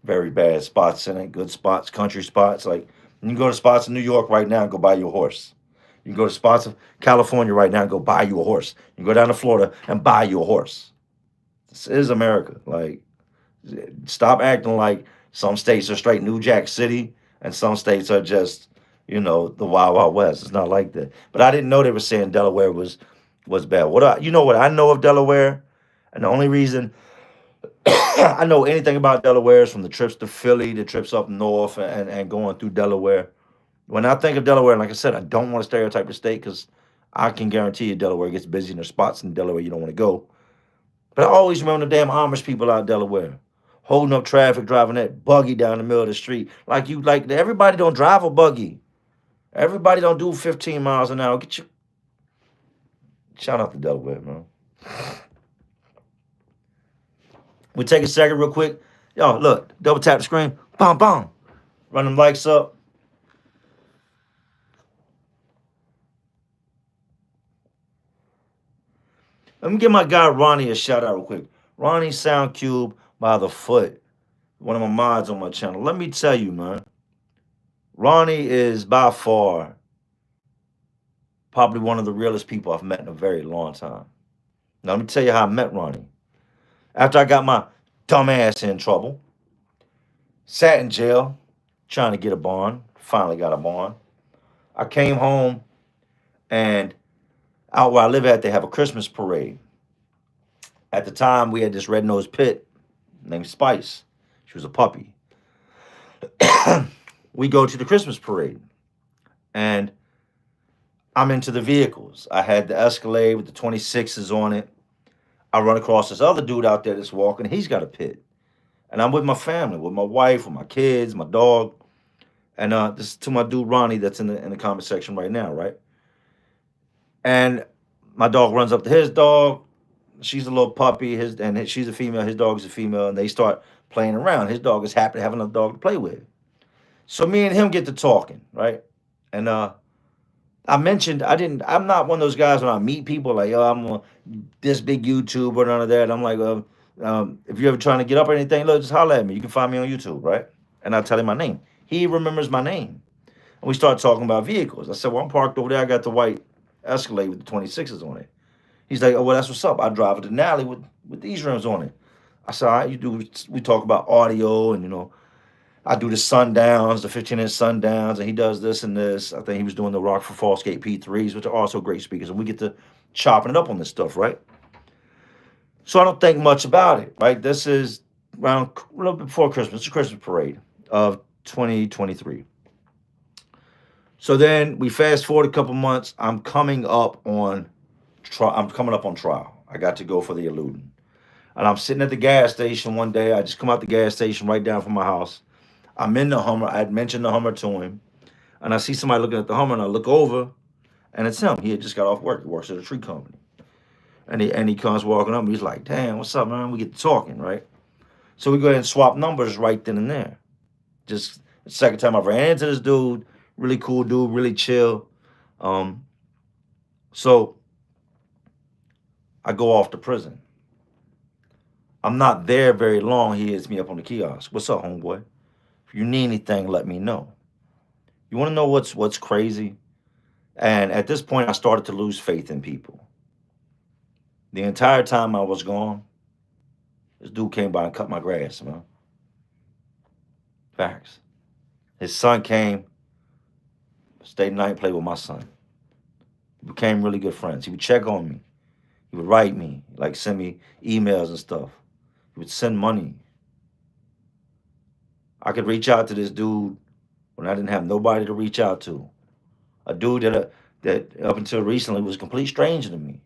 very bad spots in it, good spots, country spots. Like you can go to spots in New York right now and go buy you a horse. You can go to spots of California right now and go buy you a horse. You can go down to Florida and buy you a horse. This is America. Like, stop acting like some states are straight New Jack City and some states are just, the Wild Wild West. It's not like that. But I didn't know they were saying Delaware was bad. What I know of Delaware, and the only reason I know anything about Delaware is from the trips to Philly, the trips up north, and going through Delaware. When I think of Delaware, like I said, I don't want to stereotype the state because I can guarantee you Delaware gets busy and there's spots in Delaware you don't want to go. But I always remember the damn Amish people out of Delaware holding up traffic, driving that buggy down the middle of the street. Like everybody don't drive a buggy. Everybody don't do 15 miles an hour. Get you shout out to Delaware, man. We take a second real quick. Yo, look, double tap the screen. Bam, bam. Run them likes up. Let me give my guy Ronnie a shout out real quick. Ronnie Soundcube by the foot. One of my mods on my channel. Let me tell you, man. Ronnie is by far probably one of the realest people I've met in a very long time. Now, let me tell you how I met Ronnie. After I got my dumb ass in trouble, sat in jail, trying to get a bond, finally got a bond. I came home, and out where I live at, they have a Christmas parade. At the time, we had this red-nosed pit named Spice. She was a puppy. We go to the Christmas parade, and I'm into the vehicles. I had the Escalade with the 26s on it. I run across this other dude out there that's walking. He's got a pit. And I'm with my family, with my wife, with my kids, my dog. And this is to my dude Ronnie that's in the comment section right now, right? And my dog runs up to his dog. She's a little puppy. She's a female. His dog is a female, and they start playing around. His dog is happy to have another dog to play with. So me and him get to talking, right? And I mentioned I'm not one of those guys when I meet people like, yo, this big YouTuber, none of that. I'm like, If you're ever trying to get up or anything, look, just holler at me. You can find me on YouTube, right? And I'll tell him my name. He remembers my name. And we start talking about vehicles. I said, well, I'm parked over there. I got the white Escalade with the 26s on it. He's like, oh, well, that's what's up. I drive a Denali with these rims on it. I said, all right, you do. We talk about audio and, I do the Sundowns, the 15-inch Sundowns, and he does this and this. I think he was doing the Rockford Fallscape P3s, which are also great speakers. And we get to chopping it up on this stuff, right? So I don't think much about it, right? This is around a little bit before Christmas, the Christmas parade of 2023. So then we fast forward a couple months. I'm coming up on trial. I got to go for the eluding. And I'm sitting at the gas station one day. I just come out the gas station right down from my house. I'm in the Hummer. I had mentioned the Hummer to him. And I see somebody looking at the Hummer, and I look over, and it's him. He had just got off work. He works at a tree company. And he comes walking up. He's like, damn, what's up, man? We get to talking, right? So we go ahead and swap numbers right then and there. Just the second time I ran into this dude. Really cool dude, really chill. Um, so I go off to prison. I'm not there very long. He hits me up on the kiosk. What's up, homeboy? If you need anything, let me know. You want to know what's crazy? And at this point, I started to lose faith in people. The entire time I was gone, this dude came by and cut my grass, man. Facts. His son came, stayed the night, and played with my son. We became really good friends. He would check on me. He would write me, like send me emails and stuff. He would send money. I could reach out to this dude when I didn't have nobody to reach out to. A dude that up until recently was a complete stranger to me,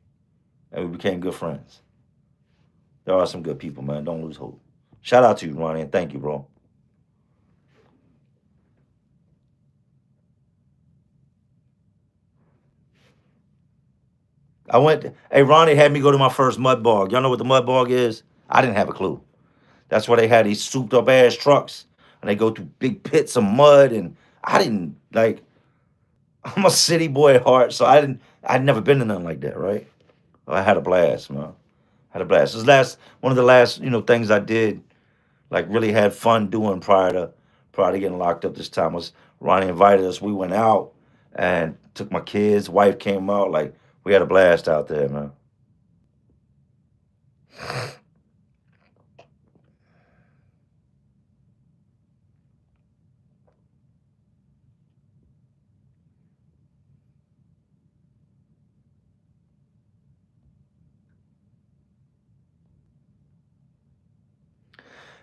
and we became good friends. There are some good people, man. Don't lose hope. Shout out to you, Ronnie, and thank you, bro. Hey, Ronnie had me go to my first mud bog. Y'all know what the mud bog is? I didn't have a clue. That's why they had these souped up ass trucks, and they go through big pits of mud. And I didn't like. I'm a city boy at heart, so I'd never been to nothing like that, right? I had a blast, man. Had a blast. This last one of the last things I did, like really had fun doing prior to getting locked up this time was Ronnie invited us. We went out and took my kids. Wife came out. Like we had a blast out there, man.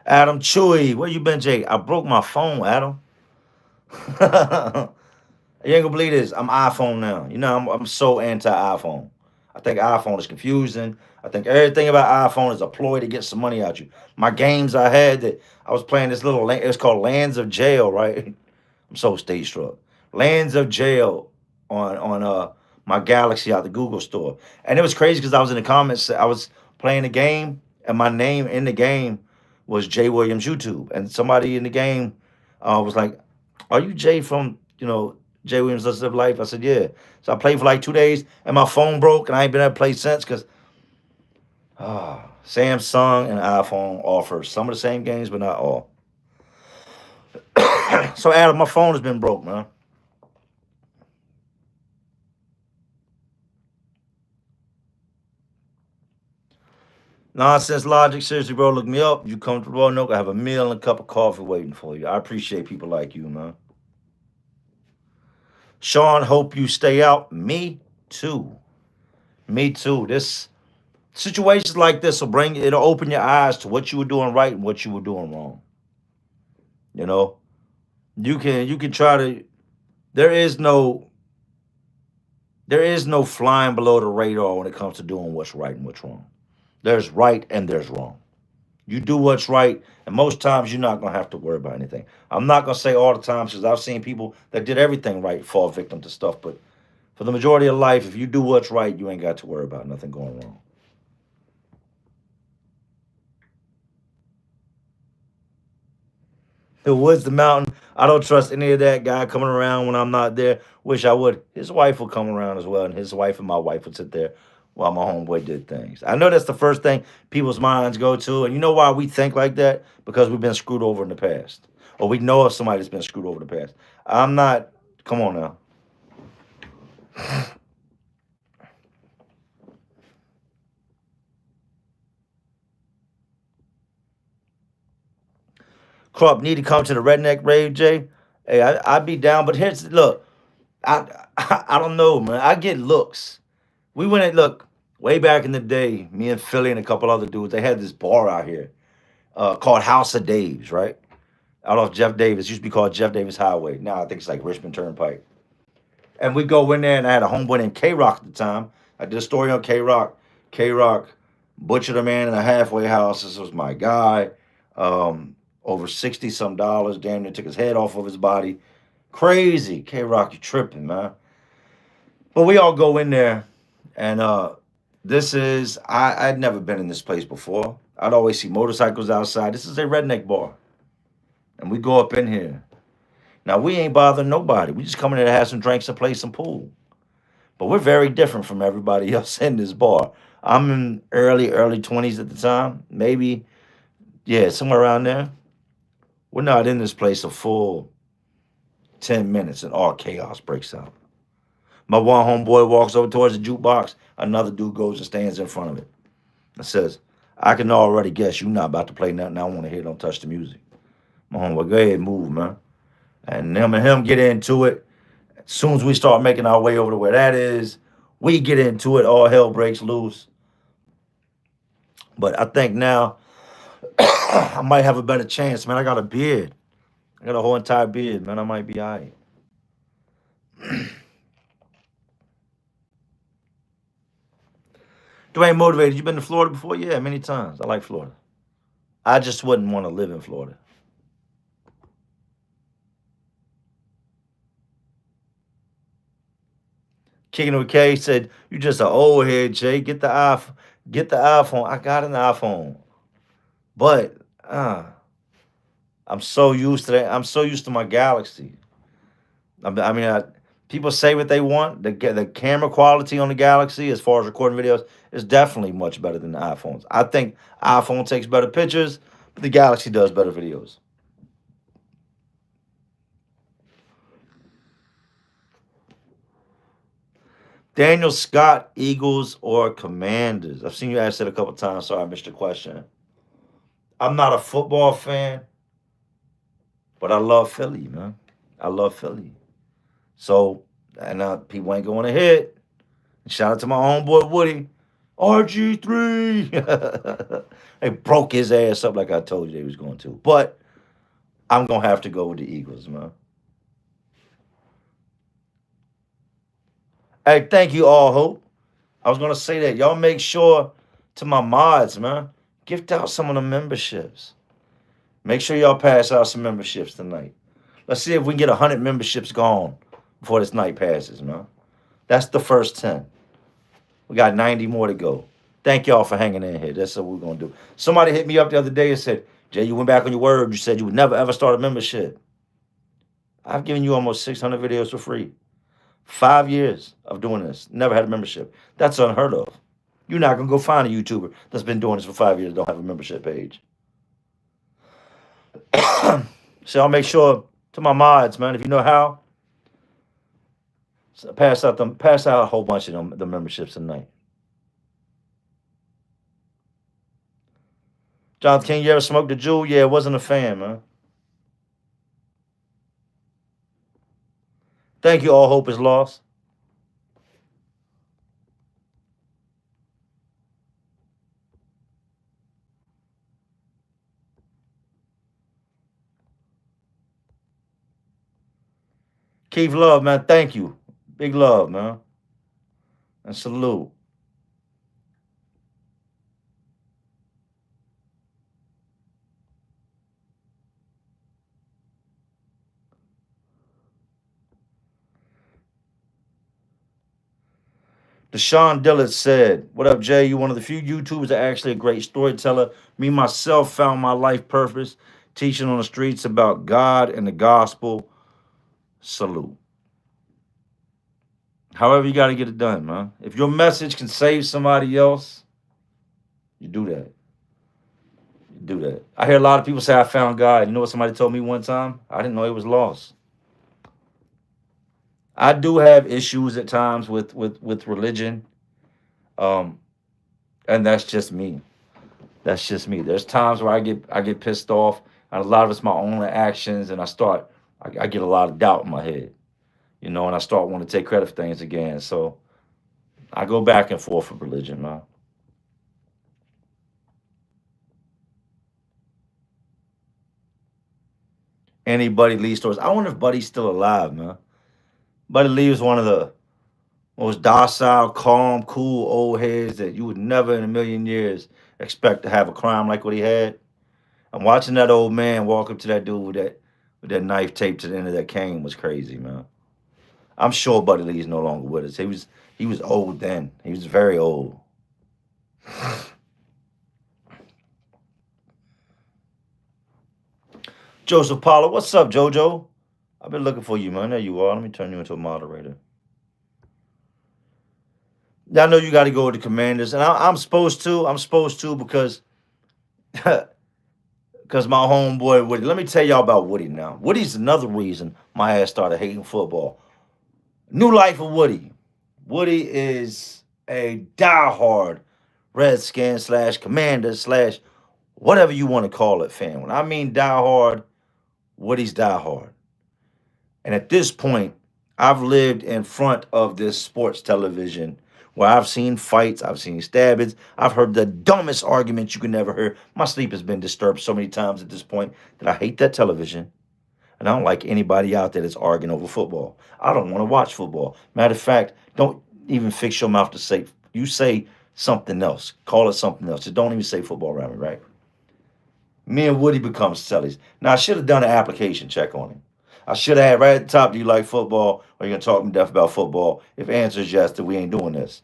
Adam Chewy, where you been, Jake? I broke my phone, Adam. You ain't gonna believe this. I'm iPhone now. I'm so anti iPhone. I think iPhone is confusing. I think everything about iPhone is a ploy to get some money out you. My games I had that I was playing this it's called Lands of Jail, right? I'm so stage struck. Lands of Jail on my Galaxy out the Google store. And it was crazy because I was in the comments, I was playing the game, and my name in the game was Jay Williams YouTube. And somebody in the game was like, are you Jay from, Jay Williams Let's Live Life? I said, yeah. So I played for like 2 days and my phone broke and I ain't been able to play since because Samsung and iPhone offer some of the same games, but not all. So Adam, my phone has been broke, man. Nonsense logic, seriously, bro. Look me up. You come to Roanoke, I have a meal and a cup of coffee waiting for you. I appreciate people like you, man. Sean, hope you stay out. Me too. Me too. This situations like this it'll open your eyes to what you were doing right and what you were doing wrong. You know, you can try to. There is no there is no flying below the radar when it comes to doing what's right and what's wrong. There's right and there's wrong. You do what's right, and most times you're not gonna have to worry about anything. I'm not gonna say all the time because I've seen people that did everything right fall victim to stuff, but for the majority of life, if you do what's right, you ain't got to worry about nothing going wrong. The woods, the mountain. I don't trust any of that guy coming around when I'm not there. Wish I would. His wife would come around as well, and his wife and my wife would sit there. while my homeboy did things. I know that's the first thing people's minds go to. And you know why we think like that? Because we've been screwed over in the past. Or we know of somebody that's been screwed over in the past. I'm not, come on now. Crop need to come to the redneck rave, Jay. Hey, I'd be down, but here's look. I, I don't know, man. I get looks. We went and look way back in the day. Me and Philly and a couple other dudes. They had this bar out here called House of Daves, right? Out off Jeff Davis. Used to be called Jeff Davis Highway. Now I think it's like Richmond Turnpike. And we go in there, and I had a homeboy named K Rock at the time. I did a story on K Rock. K Rock butchered a man in a halfway house. This was my guy. Over 60 some dollars. Damn near took his head off of his body. Crazy. K Rock, you tripping, man. But we all go in there, and this is, I'd never been in this place before. I'd always see motorcycles outside. This is a redneck bar. And we go up in here. Now, we ain't bothering nobody. We just come in there to have some drinks and play some pool. But we're very different from everybody else in this bar. I'm in early 20s at the time. Maybe, yeah, somewhere around there. We're not in this place a full 10 minutes and all chaos breaks out. My one homeboy walks over towards the jukebox. Another dude goes and stands in front of it and says, I can already guess you're not about to play nothing I want to hear. Don't touch the music. My homeboy, go ahead, move, man. And him get into it. As soon as we start making our way over to where that is, we get into it. All hell breaks loose. But I think now I might have a better chance, man. I got a beard. I got a whole entire beard, man. I might be all right. Dwayne Motivated, you been to Florida before? Yeah, many times. I like Florida. I just wouldn't want to live in Florida. Kicking with K said, "You just an old head, Jay. Get the iPhone. Get the iPhone. I got an iPhone, but uh, I'm so used to that. I'm so used to my Galaxy. I mean, people say what they want. The camera quality on the Galaxy, as far as recording videos, is definitely much better than the iPhones. I think iPhone takes better pictures, but the Galaxy does better videos." Daniel Scott, Eagles or Commanders? I've seen you ask that a couple times. Sorry, I missed your question. I'm not a football fan, but I love Philly, man. I love Philly. So, and people ain't going to hit. Shout out to my homeboy Woody. RG3. They broke his ass up like I told you they was going to. But I'm going to have to go with the Eagles, man. Hey, thank you all, Hope. I was going to say that. Y'all make sure to my mods, man, gift out some of the memberships. Make sure y'all pass out some memberships tonight. Let's see if we can get 100 memberships gone before this night passes, man. That's the first 10. We got 90 more to go. Thank y'all for hanging in here. That's what we're going to do. Somebody hit me up the other day and said, Jay, you went back on your word. You said you would never, ever start a membership. I've given you almost 600 videos for free. 5 years of doing this. Never had a membership. That's unheard of. You're not going to go find a YouTuber that's been doing this for 5 years that don't have a membership page. So I'll make sure to my mods, man, if you know how, so pass out a whole bunch of them the memberships tonight. Jonathan King, you ever smoked a jewel? Yeah, wasn't a fan, man. Thank you. All hope is lost. Keith Love, man. Thank you. Big love, man. And salute. Deshaun Dillard said, "What up, Jay? You one of the few YouTubers that actually a great storyteller. Me, myself, found my life purpose teaching on the streets about God and the gospel. Salute." However, you got to get it done, man. If your message can save somebody else, you do that. You do that. I hear a lot of people say, I found God. You know what somebody told me one time? I didn't know he was lost. I do have issues at times with religion, um, and that's just me. That's just me. There's times where I get pissed off, and a lot of it's my own actions, and I get a lot of doubt in my head, and I start wanting to take credit for things again. So I go back and forth with religion, man. Anybody Lee stories. I wonder if Buddy's still alive, man. Buddy Lee was one of the most docile, calm, cool old heads that you would never in a million years expect to have a crime like what he had. I'm watching that old man walk up to that dude with that knife taped to the end of that cane was crazy, man. I'm sure Buddy Lee's no longer with us. He was old then. He was very old. Joseph Paula, what's up, Jojo? I've been looking for you, man. There you are. Let me turn you into a moderator. Yeah, I know you got to go with the Commanders, and I'm supposed to. I'm supposed to because because my homeboy Woody. Let me tell y'all about Woody now. Woody's another reason my ass started hating football. New life of Woody. Woody is a diehard Redskin slash Commander slash whatever you want to call it fan. When I mean diehard, Woody's diehard. And at this point, I've lived in front of this sports television where I've seen fights, I've seen stabbings, I've heard the dumbest arguments you can never hear. My sleep has been disturbed so many times at this point that I hate that television. And I don't like anybody out there that's arguing over football. I don't want to watch football. Matter of fact, don't even fix your mouth to say, you say something else. Call it something else. Just don't even say football around me, right? Me and Woody become cellies. Now, I should have done an application check on him. I should have had right at the top, do you like football? Or are you going to talk me deaf about football? If the answer is yes, then we ain't doing this.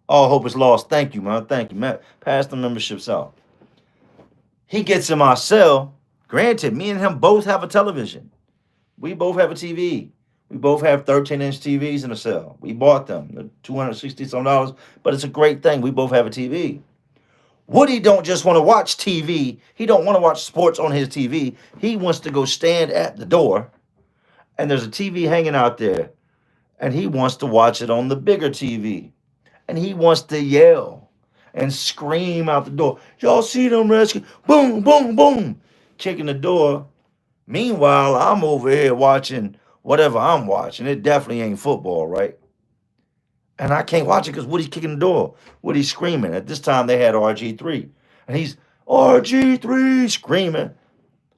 All hope is lost. Thank you, man. Thank you, man. Pass the memberships out. He gets in my cell. Granted, me and him both have a television. We both have a TV. We both have 13-inch TVs in the cell. We bought them. They're $260 some dollars, but it's a great thing. We both have a TV. Woody don't just want to watch TV. He don't want to watch sports on his TV. He wants to go stand at the door, and there's a TV hanging out there, and he wants to watch it on the bigger TV, and he wants to yell and scream out the door. Y'all see them Redskins? Boom, boom, boom, kicking the door. Meanwhile, I'm over here watching whatever I'm watching. It definitely ain't football, right? And I can't watch it because Woody's kicking the door. Woody's screaming. At this time, they had RG3. And he's RG3 screaming.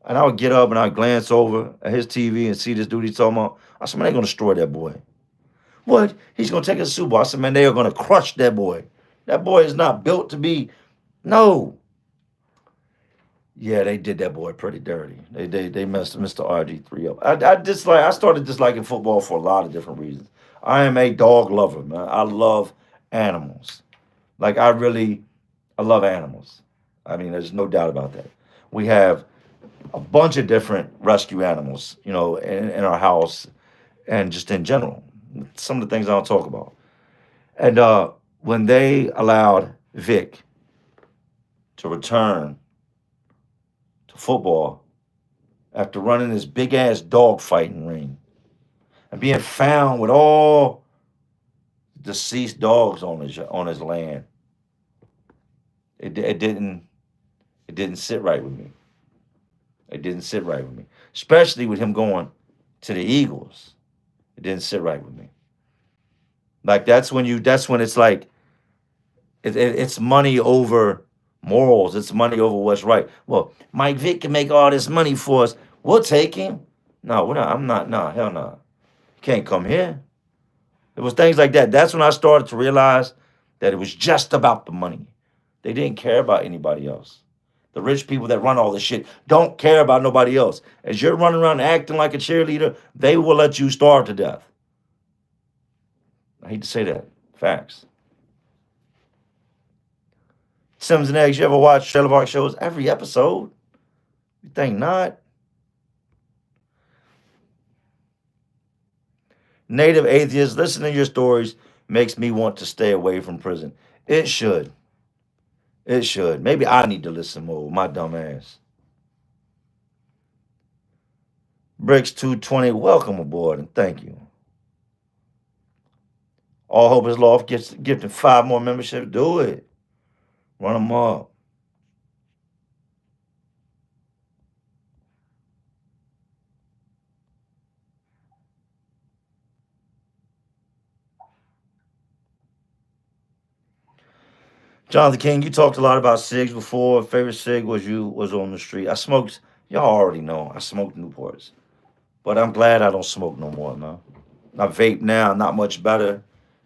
And I would get up and I'd glance over at his TV and see this dude he's talking about. I said, man, they're going to destroy that boy. What? He's going to take a Super Bowl. I said, man, they are going to crush that boy. That boy is not built to be. No. Yeah, they did that boy pretty dirty. They messed Mr. RG3 up. I started disliking football for a lot of different reasons. I am a dog lover, man. I love animals. Like I love animals. I mean, there's no doubt about that. We have a bunch of different rescue animals, in our house and just in general. Some of the things I don't talk about. And when they allowed Vic to return to football after running this big ass dog fighting ring and being found with all deceased dogs on his land, it didn't sit right with me. It didn't sit right with me, especially with him going to the Eagles. It didn't sit right with me. Like that's when it's like it's money over morals. It's money over what's right. Well, Mike Vick can make all this money for us. We'll take him. No, we're not. I'm not. No, hell no. He can't come here. It was things like that. That's when I started to realize that it was just about the money. They didn't care about anybody else. The rich people that run all this shit don't care about nobody else. As you're running around acting like a cheerleader, they will let you starve to death. I hate to say that. Facts. Sims and Eggs, you ever watch Trailer Park shows? Every episode? You think not? Native atheists, listening to your stories makes me want to stay away from prison. It should. It should. Maybe I need to listen more with my dumb ass. Bricks 220, welcome aboard and thank you. All Hope is Lost gets gifted 5 more memberships. Do it. Run them up. Jonathan King, you talked a lot about cigs before. Favorite cig was on the street. I smoked. Y'all already know I smoked Newports, but I'm glad I don't smoke no more, man. I vape now, not much better.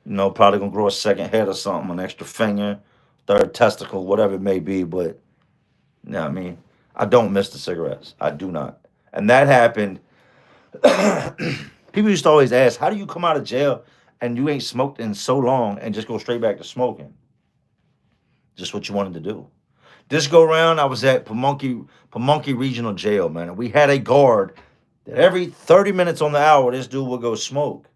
Probably gonna grow a second head or something, an extra finger, third testicle, whatever it may be. But I mean, I don't miss the cigarettes. I do not. And that happened. People used to always ask, "How do you come out of jail and you ain't smoked in so long and just go straight back to smoking?" Just what you wanted to do. This go round, I was at Pamunkey Regional Jail, man, and we had a guard that every 30 minutes on the hour, this dude would go smoke.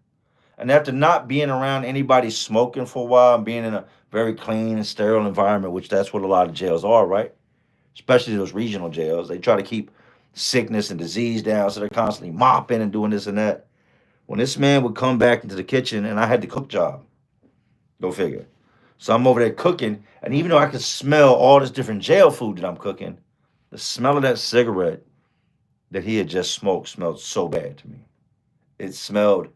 And after not being around anybody smoking for a while and being in a very clean and sterile environment, which that's what a lot of jails are, right? Especially those regional jails, they try to keep sickness and disease down, so they're constantly mopping and doing this and that. When this man would come back into the kitchen, and I had the cook job, go figure. So I'm over there cooking, and even though I could smell all this different jail food that I'm cooking, the smell of that cigarette that he had just smoked smelled so bad to me. It smelled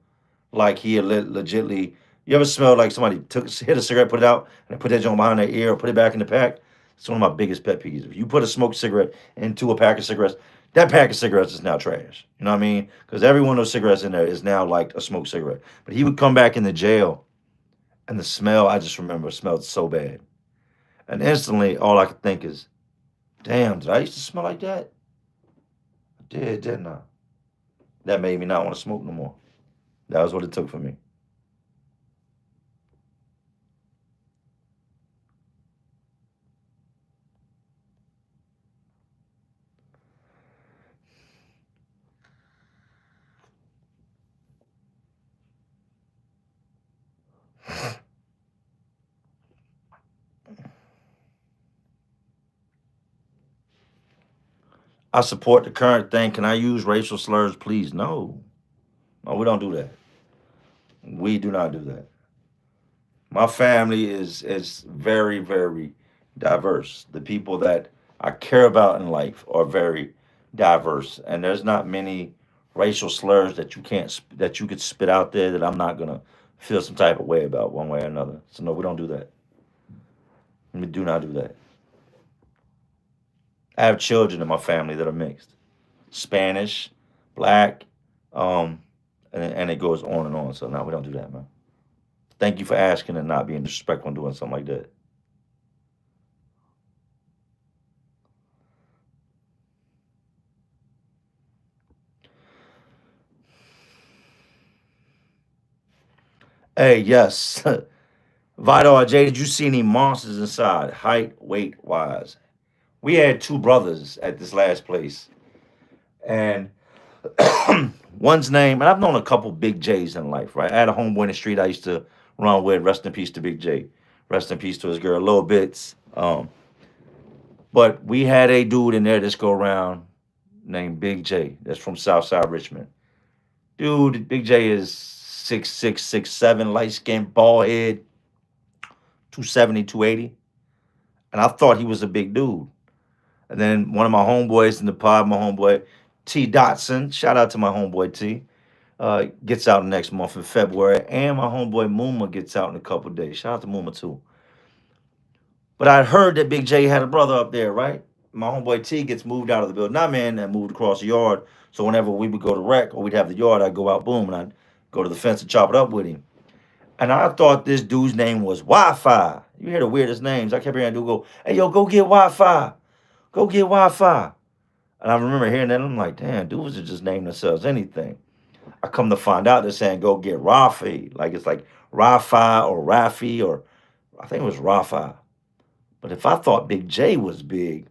like he had legitly. You ever smell like somebody hit a cigarette, put it out, and put that joint behind their ear, or put it back in the pack? It's one of my biggest pet peeves. If you put a smoked cigarette into a pack of cigarettes, that pack of cigarettes is now trash. You know what I mean? Because every one of those cigarettes in there is now like a smoked cigarette. But he would come back in the jail, and the smell, I just remember, smelled so bad. And instantly, all I could think is, damn, did I used to smell like that? I did, didn't I? That made me not want to smoke no more. That was what it took for me. I support the current thing. Can I use racial slurs, please? No. No, we don't do that. We do not do that. My family is very, very diverse. The people that I care about in life are very diverse, and there's not many racial slurs that you can't that you could spit out there that I'm not gonna feel some type of way about one way or another. So no, we don't do that. We do not do that. I have children in my family that are mixed, Spanish, black, um, and it goes on and on. So no, we don't do that, man. Thank you for asking and not being disrespectful and doing something like that. Hey, yes. Vital RJ, did you see any monsters inside, height, weight wise? We had two brothers at this last place. And one's name, and I've known a couple Big J's in life, right? I had a homeboy in the street I used to run with. Rest in peace to Big J. Rest in peace to his girl, Little Bits. But we had a dude in there this go around named Big J. That's from Southside Richmond. Dude, Big J is 6'6", 6'7", light skinned, bald head, 270, 280. And I thought he was a big dude. And then one of my homeboys in the pod, my homeboy T. Dotson, shout out to my homeboy T, gets out next month in February. And my homeboy Mooma gets out in a couple days. Shout out to Mooma too. But I heard that Big J had a brother up there, right? My homeboy T gets moved out of the building. Not man that moved across the yard. So whenever we would go to rec or we'd have the yard, I'd go out, boom, and I'd go to the fence and chop it up with him. And I thought this dude's name was Wi-Fi. You hear the weirdest names. I kept hearing dude go, "Hey, yo, go get Wi-Fi. Go get Wi-Fi." And I remember hearing that. And I'm like, damn, dudes are just naming themselves anything. I come to find out they're saying go get Rafi. Like it's like Rafi or Rafi or I think it was Rafi. But if I thought Big J was big,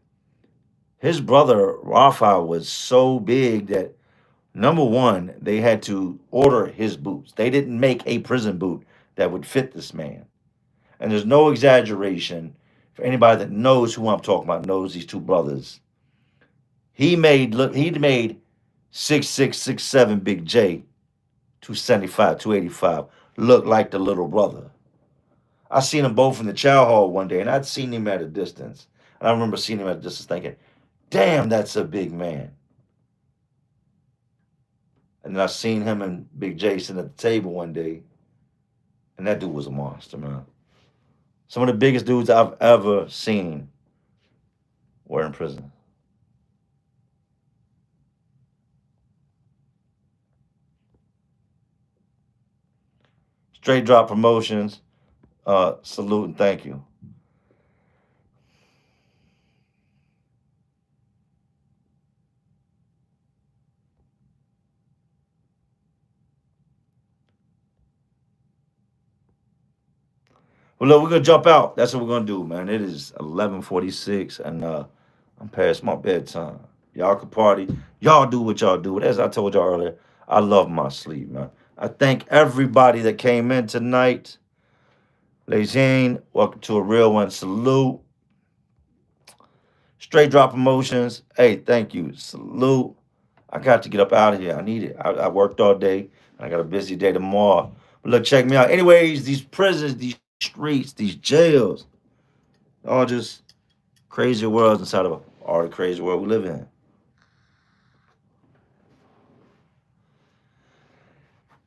his brother Rafi was so big that Number one, they had to order his boots. They didn't make a prison boot that would fit this man. And there's no exaggeration for anybody that knows who I'm talking about, knows these two brothers. He made 6667 Big J 275, 285 look like the little brother. I seen them both in the chow hall one day, and I'd seen him at a distance. And I remember seeing him at a distance thinking, damn, that's a big man. And then I seen him and Big J sitting at the table one day, and that dude was a monster, man. Some of the biggest dudes I've ever seen were in prison. Straight drop promotions, salute and thank you. Well, look, we're gonna jump out. That's what we're gonna do, man. It is 11:46, and I'm past my bedtime. Y'all can party. Y'all do what y'all do. But as I told y'all earlier, I love my sleep, man. I thank everybody that came in tonight. Lejean, welcome to a real one. Salute. Straight drop promotions. Hey, thank you. Salute. I got to get up out of here. I need it. I worked all day. And I got a busy day tomorrow. But look, check me out. Anyways, these prisons, these streets, these jails, all just crazy worlds inside of all the crazy world we live in.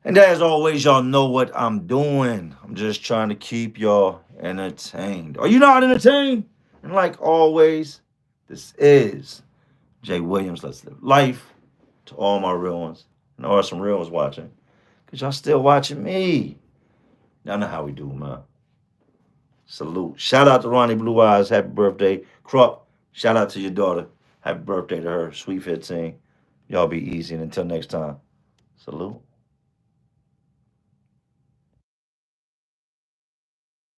And as always, y'all know what I'm doing. I'm just trying to keep y'all entertained. Are you not entertained? And like always, this is Jay Williams. Let's live life to all my real ones. And there are some real ones watching. Because y'all still watching me. Y'all know how we do, man. Salute. Shout out to Ronnie Blue Eyes. Happy birthday. Krupp, shout out to your daughter. Happy birthday to her. Sweet 15. Y'all be easy. And until next time, salute.